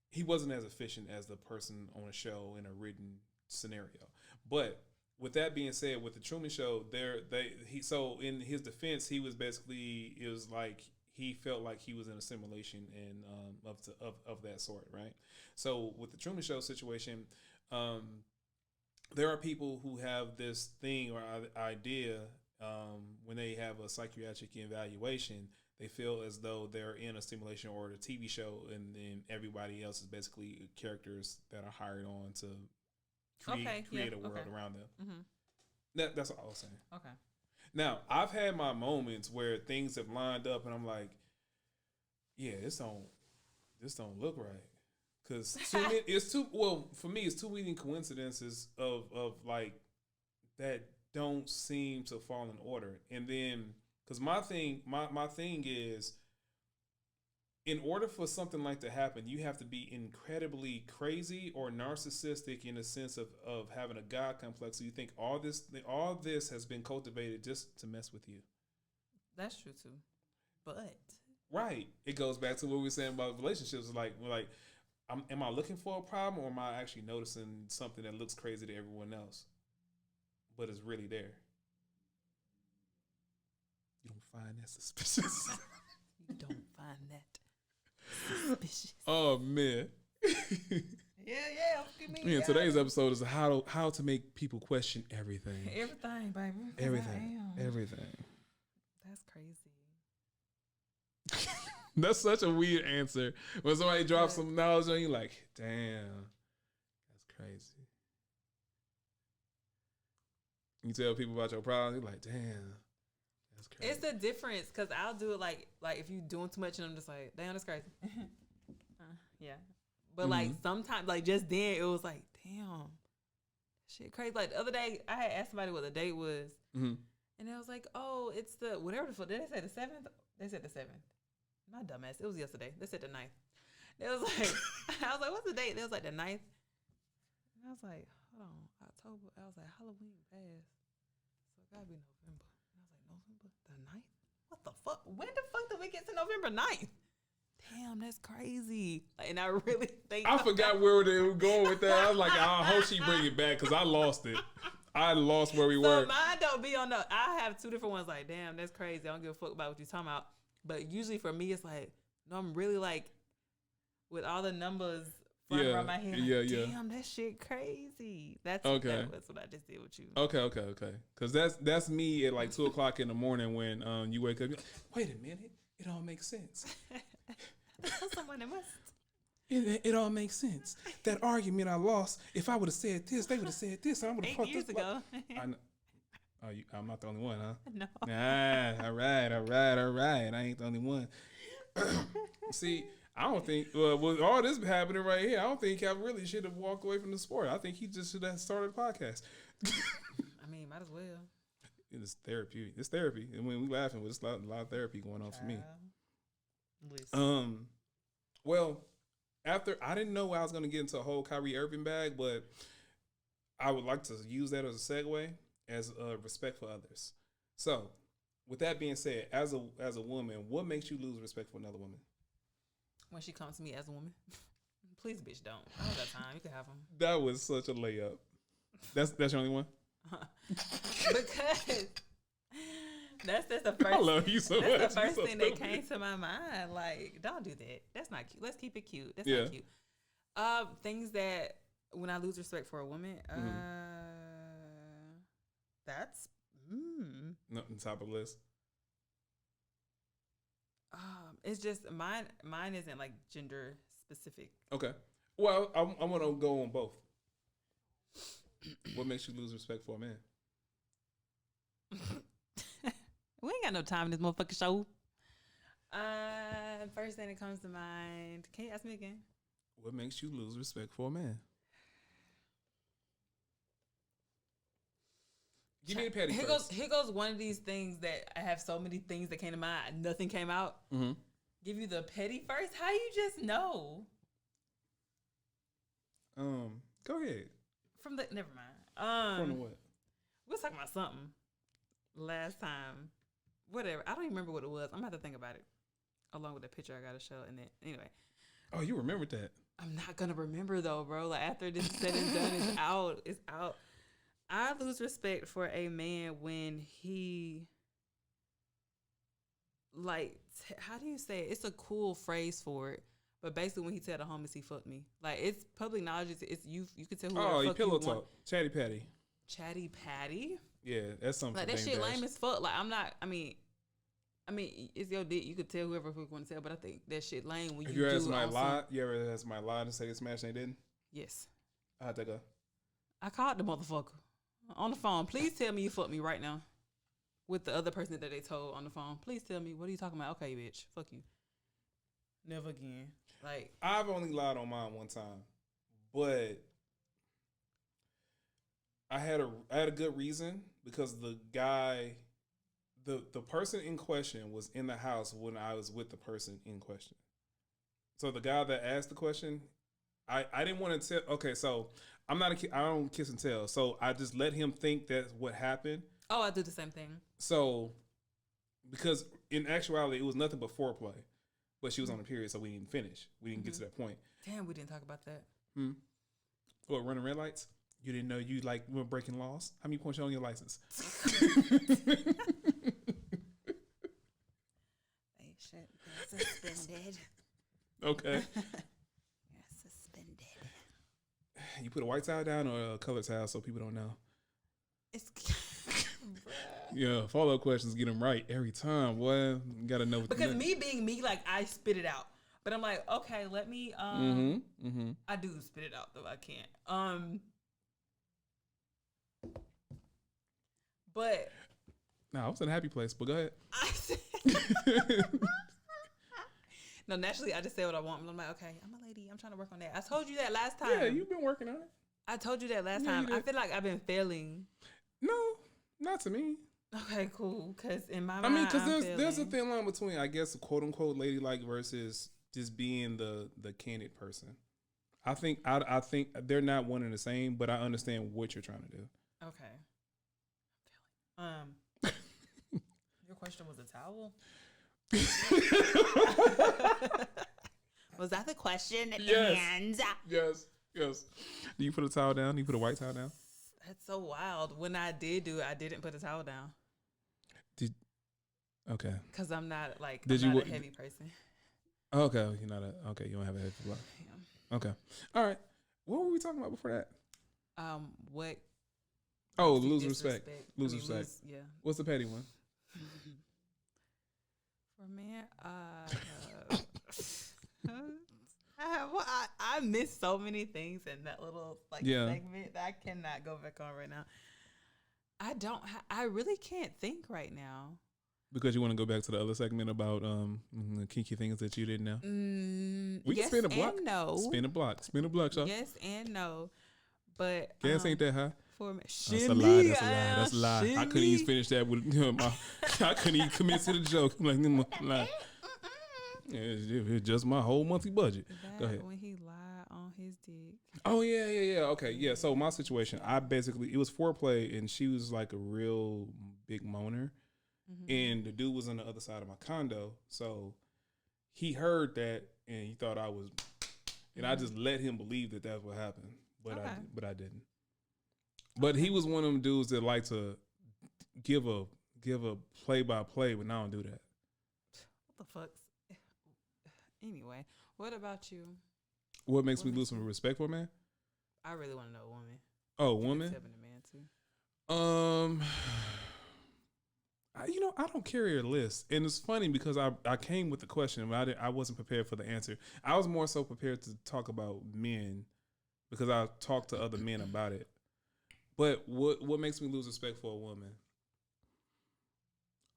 A: he wasn't as efficient as the person on a show in a written scenario. But with that being said, with the Truman Show, so in his defense, he was basically, it was like he felt like he was in a simulation and of that sort, right? So with the Truman Show situation, there are people who have this thing or idea when they have a psychiatric evaluation, they feel as though they're in a simulation or a TV show, and then everybody else is basically characters that are hired on to create a world around them. Mm-hmm. That's all I was saying.
B: Okay.
A: Now, I've had my moments where things have lined up, and I'm like, yeah, this don't look right. Because for me, it's too many coincidences of like that don't seem to fall in order. And then, because my thing is, in order for something like to happen, you have to be incredibly crazy or narcissistic in the sense of having a God complex. So you think all this has been cultivated just to mess with you.
B: That's true too. But
A: right, it goes back to what we were saying about relationships. Am I looking for a problem, or am I actually noticing something that looks crazy to everyone else, but is really there? You don't find that suspicious?
B: You don't find that suspicious.
A: Oh man.
B: Yeah.
A: Today's episode is how to make people question everything.
B: Everything, baby.
A: Everything.
B: That's crazy.
A: That's such a weird answer. When somebody drops some knowledge on you, like, damn, that's crazy. You tell people about your problems, you're like, damn, that's crazy.
B: It's a difference, because I'll do it like if you doing too much and I'm just like, damn, that's crazy. Yeah. But like sometimes, like just then, it was like, damn, shit crazy. Like the other day, I had asked somebody what the date was, and it was like, oh, it's the whatever the fuck. Did they say the 7th? They said the 7th. My dumbass. It was yesterday. They said the 9th. It was like, I was like, what's the date? It was like the 9th. And I was like, hold on, October. I was like, Halloween passed, so it gotta be November. And I was like, November the 9th? What the fuck? When the fuck did we get to November 9th? Damn, that's crazy. Like, and I really think
A: I forgot where they were going with that. I was like, I hope she bring it back because I lost it. I lost where we were.
B: So mine don't be on the. I have two different ones. Like, damn, that's crazy. I don't give a fuck about what you're talking about. But usually for me, it's like, no, I'm really like, with all the numbers running around my head. Like, damn, that shit crazy. That's okay. That's what I just did with you.
A: Okay. Because that's me at like 2:00 in the morning when you wake up. You're like, wait a minute, it all makes sense.
B: Someone that must.
A: It all makes sense. That argument I lost. If I would have said this, they would have said this. I would have
B: 8 years ago.
A: I'm not the only one, huh?
B: No.
A: All right. I ain't the only one. See, I don't think with all this happening right here, I don't think Cap really should have walked away from the sport. I think he just should have started a podcast.
B: I mean, might as well.
A: It's therapy. It's therapy. And when we laughing, there's a lot of therapy going on for me.
B: Listen.
A: Well, after I didn't know I was going to get into a whole Kyrie Irving bag, but I would like to use that as a segue, as respect for others. So, with that being said, as a woman, what makes you lose respect for another woman?
B: When she comes to me as a woman, please, bitch, don't. I don't got time. You can have them.
A: That was such a layup. That's your only one.
B: Because that's the first.
A: I love you so much.
B: That's the first thing that came to my mind. Like, don't do that. That's not cute. Let's keep it cute. That's not cute. Things that when I lose respect for a woman, that's
A: not on top of the list.
B: It's just mine isn't like gender specific.
A: Okay. Well, I'm gonna go on both. What makes you lose respect for a man?
B: We ain't got no time in this motherfucking show. First thing that comes to mind. Can you ask me again?
A: What makes you lose respect for a man? Give me the petty first.
B: Here goes one of these things that I have so many things that came to mind. Nothing came out. Mm-hmm. Give you the petty first. How you just know?
A: Go ahead.
B: Never mind.
A: From the what?
B: We was talking about something last time. Whatever. I don't even remember what it was. I'm gonna have to think about it. Along with the picture I gotta show. And then anyway.
A: Oh, you remembered that?
B: I'm not gonna remember though, bro. Like after this is said and done, it's out. It's out. I lose respect for a man when he, like, how do you say it? It's a cool phrase for it, but basically when he tell the homies he fucked me, like it's public knowledge. It's you can tell who.
A: Oh, you pillow talk, chatty patty.
B: Chatty patty.
A: Yeah, that's something.
B: Like that shit lame as fuck. Like I'm not. I mean, it's your dick. You could tell whoever you want to tell, but I think that shit lame when you
A: ever somebody lie? You ever had somebody lie and say they smashed and they didn't?
B: Yes.
A: How'd that go?
B: I called the motherfucker on the phone. Please tell me you fucked me right now. With the other person that they told on the phone. Please tell me, what are you talking about? Okay, bitch. Fuck you. Never again. Like
A: I've only lied on mine one time. But I had a good reason because the guy the person in question was in the house when I was with the person in question. So the guy that asked the question, I didn't want to tell. Okay, so I don't kiss and tell. So I just let him think that's what happened.
B: Oh, I do the same thing.
A: So, because in actuality, it was nothing but foreplay. But she was on a period, so we didn't finish. We didn't get to that point.
B: Damn, we didn't talk about that.
A: What, running red lights? You didn't know you were breaking laws? How many points you on your license?
D: They should be suspended.
A: Okay.
D: You're suspended.
A: You put a white towel down or a colored towel so people don't know?
D: It's
A: yeah, follow-up questions get them right every time. Boy, you gotta know.
B: Because me being me, like I spit it out, but I'm like, okay, let me. I do spit it out though. I can't. But
A: no, I was in a happy place. But go ahead.
B: No, naturally, I just say what I want. I'm like, okay, I'm a lady. I'm trying to work on that. I told you that last time.
A: Yeah, you've been working on it.
B: I told you that last time. I feel like I've been failing.
A: No, not to me.
B: Okay, cool. Because in my mind,
A: I mean, because there's a thin line between, I guess, quote unquote ladylike versus just being the candid person. I think they're not one and the same, but I understand what you're trying to do.
B: Okay. Your question was a towel. Was that the question?
A: Yes. Yes. Do you put a towel down? Do you put a white towel down?
B: That's so wild. When I did do it, I didn't put a towel down.
A: Okay.
B: Because I'm not like a heavy person.
A: Okay, you're not you don't have a heavy block. Yeah. Okay. All right. What were we talking about before that?
B: What?
A: Oh, lose respect. Lose respect.
B: Yeah.
A: What's the petty one?
B: For me, I missed so many things in that little segment that I cannot go back on right now. I really can't think right now.
A: Because you want to go back to the other segment about the kinky things that you didn't know? We
B: yes
A: can spin a block.
B: And no.
A: Spin a block, y'all.
B: Yes and no. But
A: gas ain't that high.
B: For me.
A: That's a lie. That's a lie. I couldn't even finish that with I couldn't even commit to the joke. I'm like, lie. It's just my whole monthly budget. Go ahead.
B: When he lied on his dick.
A: Oh yeah. Okay, yeah. So my situation, it was foreplay, and she was like a real big moaner, and the dude was on the other side of my condo, so he heard that and he thought I was, and I just let him believe that that's what happened, but I didn't. But he was one of them dudes that like to give a play by play, but I don't do that.
B: What the fuck? Anyway, what about you?
A: What makes me lose some respect for a man?
B: I really want to know a woman.
A: Oh, a woman?
B: Except a man too.
A: I don't carry a list, and it's funny because I came with the question, but I wasn't prepared for the answer. I was more so prepared to talk about men because I talked to other men about it. But what makes me lose respect for a woman?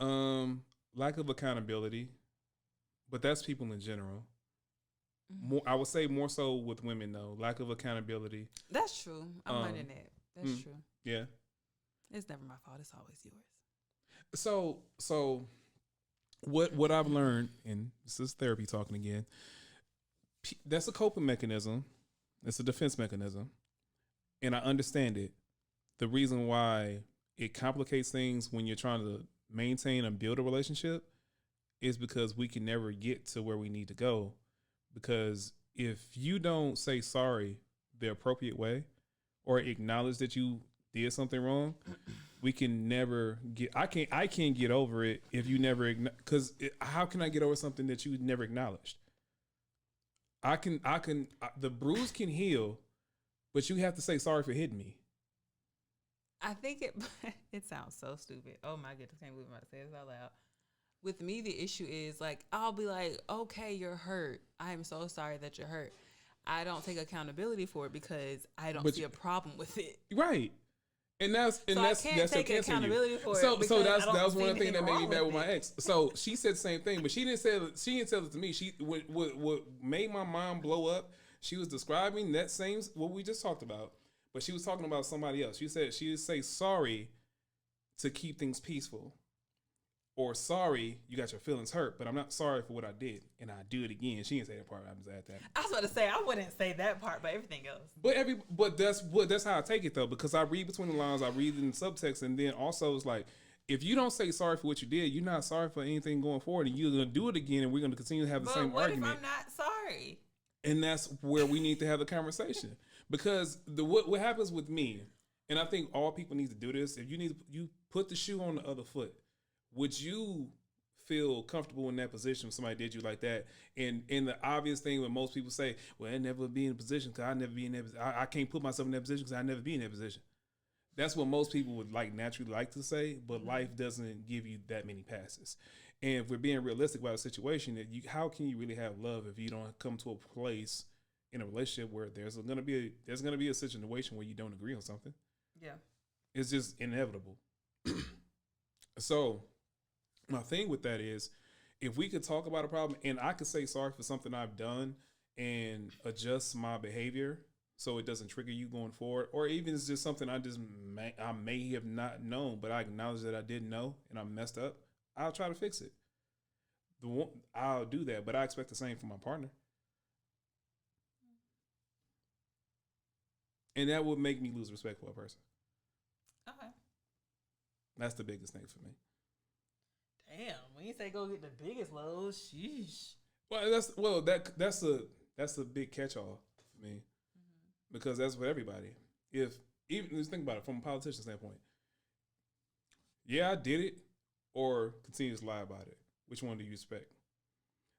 A: Lack of accountability, but that's people in general. More, I would say more so with women though. Lack of accountability.
B: That's true. I'm learning that. That's true.
A: Yeah.
B: It's never my fault. It's always yours.
A: So what I've learned, and this is therapy talking again. That's a coping mechanism. It's a defense mechanism, and I understand it. The reason why it complicates things when you're trying to maintain and build a relationship is because we can never get to where we need to go. Because if you don't say sorry the appropriate way or acknowledge that you did something wrong, we can never get. I can't get over it if you never. Because how can I get over something that you never acknowledged? I can. The bruise can heal, but you have to say sorry for hitting me.
B: I think it sounds so stupid. Oh my goodness, I can't believe I'm about to say this out loud. With me, the issue is like, I'll be like, okay, you're hurt. I'm so sorry that you're hurt. I don't take accountability for it because I don't see a problem with it.
A: Right. And that's
B: I can't take accountability for it.
A: So that was one thing that made me mad with my ex. So she said the same thing, but she didn't tell it to me. She what made my mind blow up. She was describing that same what we just talked about, but she was talking about somebody else. She said she would say sorry to keep things peaceful. Or sorry, you got your feelings hurt, but I'm not sorry for what I did, and I do it again. She didn't say that part. I was at that.
B: I was about to say I wouldn't say that part, but everything else.
A: But that's how I take it though, because I read between the lines, I read in the subtext, and then also it's like if you don't say sorry for what you did, you're not sorry for anything going forward, and you're gonna do it again, and we're gonna continue to have the same argument.
B: What if I'm not sorry?
A: And that's where we need to have the conversation, because what happens with me, and I think all people need to do this. If you put the shoe on the other foot. Would you feel comfortable in that position if somebody did you like that? And the obvious thing when most people say, well, I never be in a position because I never be in that position. I can't put myself in that position because I never be in that position. That's what most people would naturally like to say, but life doesn't give you that many passes. And if we're being realistic about a situation, how can you really have love if you don't come to a place in a relationship where there's gonna be a situation where you don't agree on something?
B: Yeah.
A: It's just inevitable. So my thing with that is, if we could talk about a problem and I could say sorry for something I've done and adjust my behavior so it doesn't trigger you going forward, or even it's just something I may have not known, but I acknowledge that I didn't know and I messed up, I'll try to fix it. I'll do that, but I expect the same from my partner. And that would make me lose respect for a person.
B: Okay. That's
A: the biggest thing for me.
B: Damn, when you say go get the biggest load, sheesh.
A: Well, that's a big catch-all for me, because that's for everybody. Even just think about it from a politician standpoint. Yeah, I did it, or continue to lie about it. Which one do you respect?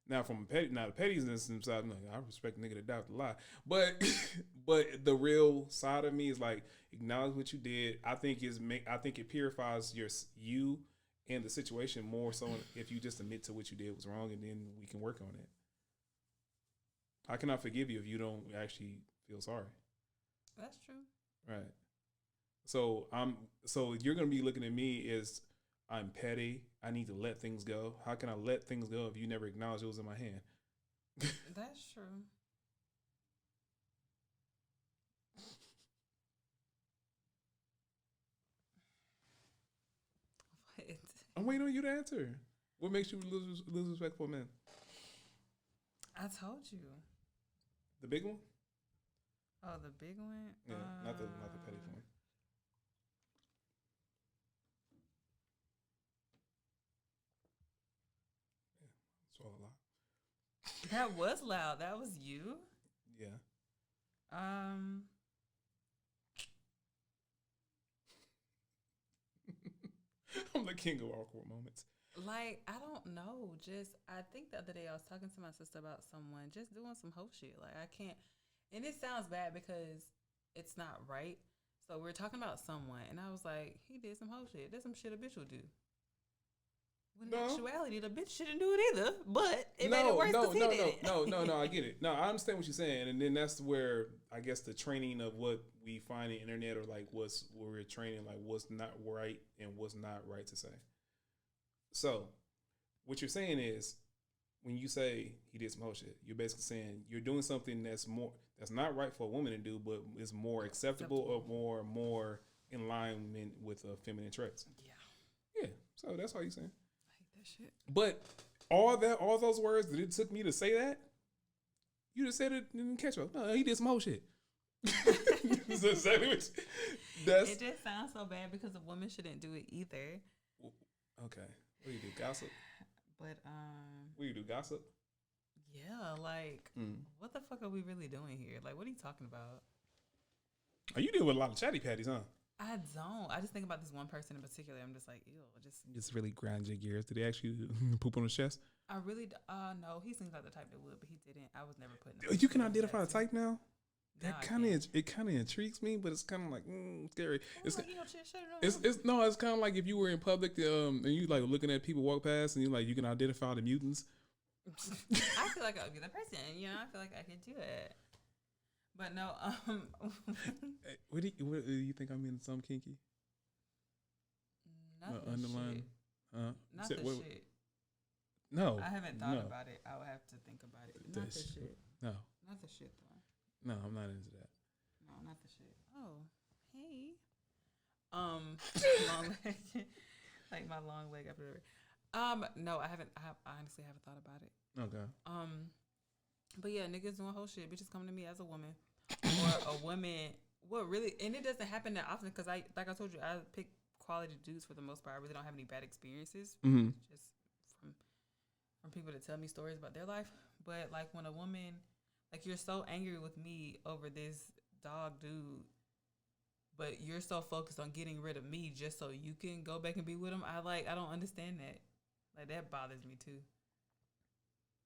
A: Now, the pettiness inside, I'm like, I respect the nigga that doubt the lie, but the real side of me is like, acknowledge what you did. I think it purifies you and the situation more so if you just admit to what you did was wrong, and then we can work on it. I cannot forgive you if you don't actually feel sorry.
B: That's true.
A: Right. So you're gonna be looking at me as I'm petty. I need to let things go. How can I let things go if you never acknowledge it was in my hand?
B: That's true. What?
A: I'm waiting on you to answer. What makes you lose respect for men?
B: I told you.
A: The big one?
B: Oh, the big one?
A: Yeah, not the petty one. Yeah, swallow a lot.
B: That was loud. That was you?
A: Yeah. I'm the king of awkward moments.
B: Like, I don't know. I think the other day I was talking to my sister about someone just doing some hoe shit. Like, I can't, and it sounds bad because it's not right. So we're talking about someone, and I was like, he did some hoe shit. That's some shit a bitch will do. When in actuality, the bitch shouldn't do it either, but it made it worse because he did it.
A: No, I get it. No, I understand what you're saying. And then that's where, I guess, the training of what we find on the internet, or like where we're training, like what's not right and what's not right to say. So, what you're saying is, when you say he did some whole shit, you're basically saying you're doing something that's not right for a woman to do, but is more acceptable or more in alignment with feminine traits. Yeah. So that's all you're saying.
B: I hate that shit.
A: But all those words that it took me to say that, you just said it in catch up. No, he did some whole shit. That's exactly what
B: it just sounds so bad because a woman shouldn't do it either.
A: Okay. What do you do? Gossip?
B: But
A: what do you do? Gossip?
B: Yeah, like what the fuck are we really doing here? Like, what are you talking about?
A: Oh, you deal with a lot of chatty patties, huh?
B: I don't. I just think about this one person in particular. I'm just like, ew.
A: Just really grind your gears. Did they actually poop on the chest?
B: I really no. He seems like the type that would, but he didn't. I was never putting.
A: You can identify the type now. That kind of intrigues me, but it's kind of like scary. It's kind of like if you were in public and you like looking at people walk past and you can identify the mutants.
B: I feel like I would be the person. I feel like I could do it. But no.
A: What do you think I'm in? Some kinky?
B: Not the
A: underline.
B: Shit. Not the shit.
A: No,
B: I haven't thought about it. I would have to think about it. Not the shit.
A: No,
B: not the shit though.
A: No, I'm not into that.
B: No, not the shit. Oh, hey. Long leg, like my long leg after. No, I haven't. I honestly haven't thought about it.
A: Okay.
B: But yeah, niggas doing whole shit. Bitches coming to me as a woman or a woman. What really? And it doesn't happen that often because like I told you, I pick quality dudes for the most part. I really don't have any bad experiences.
A: Mm-hmm.
B: Just from people that tell me stories about their life. But like when a woman. Like, you're so angry with me over this dog dude, but you're so focused on getting rid of me just so you can go back and be with him. I don't understand that. Like, that bothers me, too.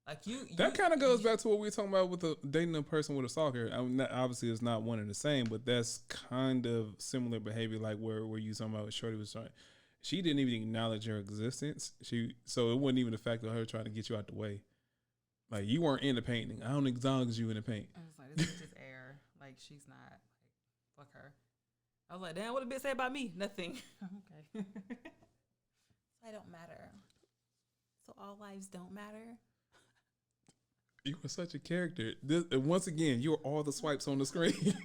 B: Like, that
A: kind of goes back to what we were talking about with dating a person with a stalker. Obviously, it's not one and the same, but that's kind of similar behavior, like where you talking about Shorty was trying. She didn't even acknowledge her existence. So it wasn't even the fact of her trying to get you out the way. Like, you weren't in the painting. I don't acknowledge you in the paint.
B: I was like, this is just air. Like, she's not. Like, fuck her. I was like, damn, what did bitch say about me? Nothing. Okay. I don't matter. So all lives don't matter?
A: You were such a character. Once again, you were all the swipes on the screen.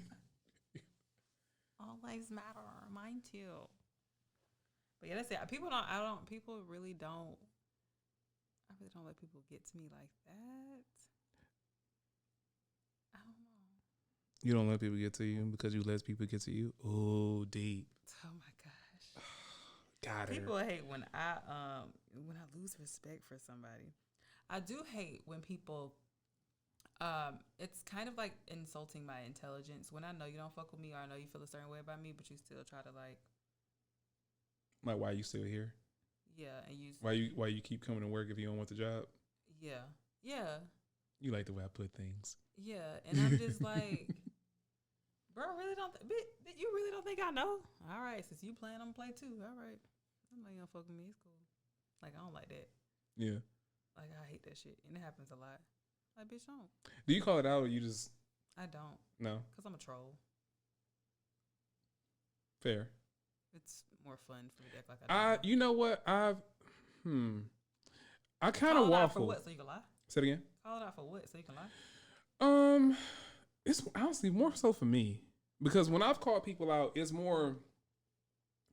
B: All lives matter. Mine too. But yeah, that's it. People really don't. I really don't let people get to me like that. I don't know.
A: You don't let people get to you because you let people get to you? Oh, deep.
B: Oh my gosh.
A: Got her.
B: People hate when I lose respect for somebody. I do hate when people it's kind of like insulting my intelligence when I know you don't fuck with me or I know you feel a certain way about me, but you still try to like
A: why you still here?
B: Yeah, and you.
A: Why you keep coming to work if you don't want the job?
B: Yeah.
A: You like the way I put things.
B: Yeah, and I'm just like, bro, really don't. You really don't think I know? All right, since you playing, I'm play too. All right, I'm like, you don't fuck with me. It's cool. Like I don't like that.
A: Yeah.
B: Like I hate that shit, and it happens a lot. Like bitch, don't.
A: Do you call it out or you just?
B: I don't.
A: No.
B: Because I'm a troll.
A: Fair.
B: It's more fun for me to act like I don't.
A: You know what? I kind of waffle.
B: Out for what? So you can lie?
A: Say it again.
B: Call it out for what? So you can lie?
A: It's honestly more so for me because when I've called people out, it's more.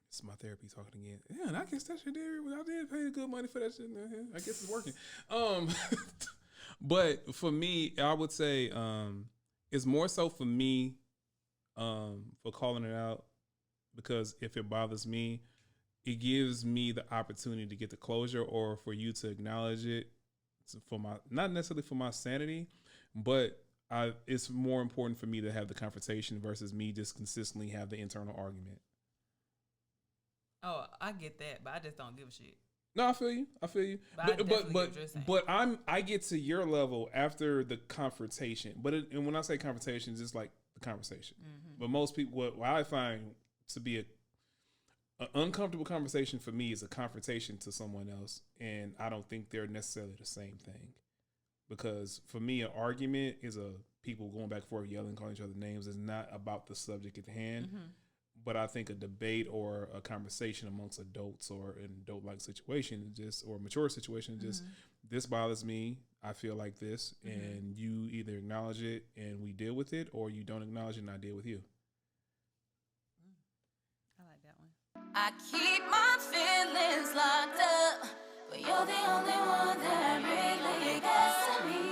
A: It's my therapy talking again. Yeah, and I guess that shit there. I did pay good money for that shit. I guess it's working. But for me, I would say it's more so for me for calling it out. Because if it bothers me, it gives me the opportunity to get the closure or for you to acknowledge it for not necessarily for my sanity, but it's more important for me to have the confrontation versus me just consistently have the internal argument.
B: Oh, I get that, but I just don't give a shit.
A: No, I feel you. But I get to your level after the confrontation. And when I say confrontation, it's just like the conversation. Mm-hmm. But most people, what I find to be an uncomfortable conversation for me is a confrontation to someone else, and I don't think they're necessarily the same thing. Because for me, an argument is people going back and forth, yelling, calling each other names. Is not about the subject at hand. Mm-hmm. But I think a debate or a conversation amongst adults or an adult-like situation, or mature situation, just this bothers me. I feel like this, and you either acknowledge it and we deal with it, or you don't acknowledge it and I deal with you.
D: I like that one.
E: I keep my feelings locked up, but you're the only one that really gets to me.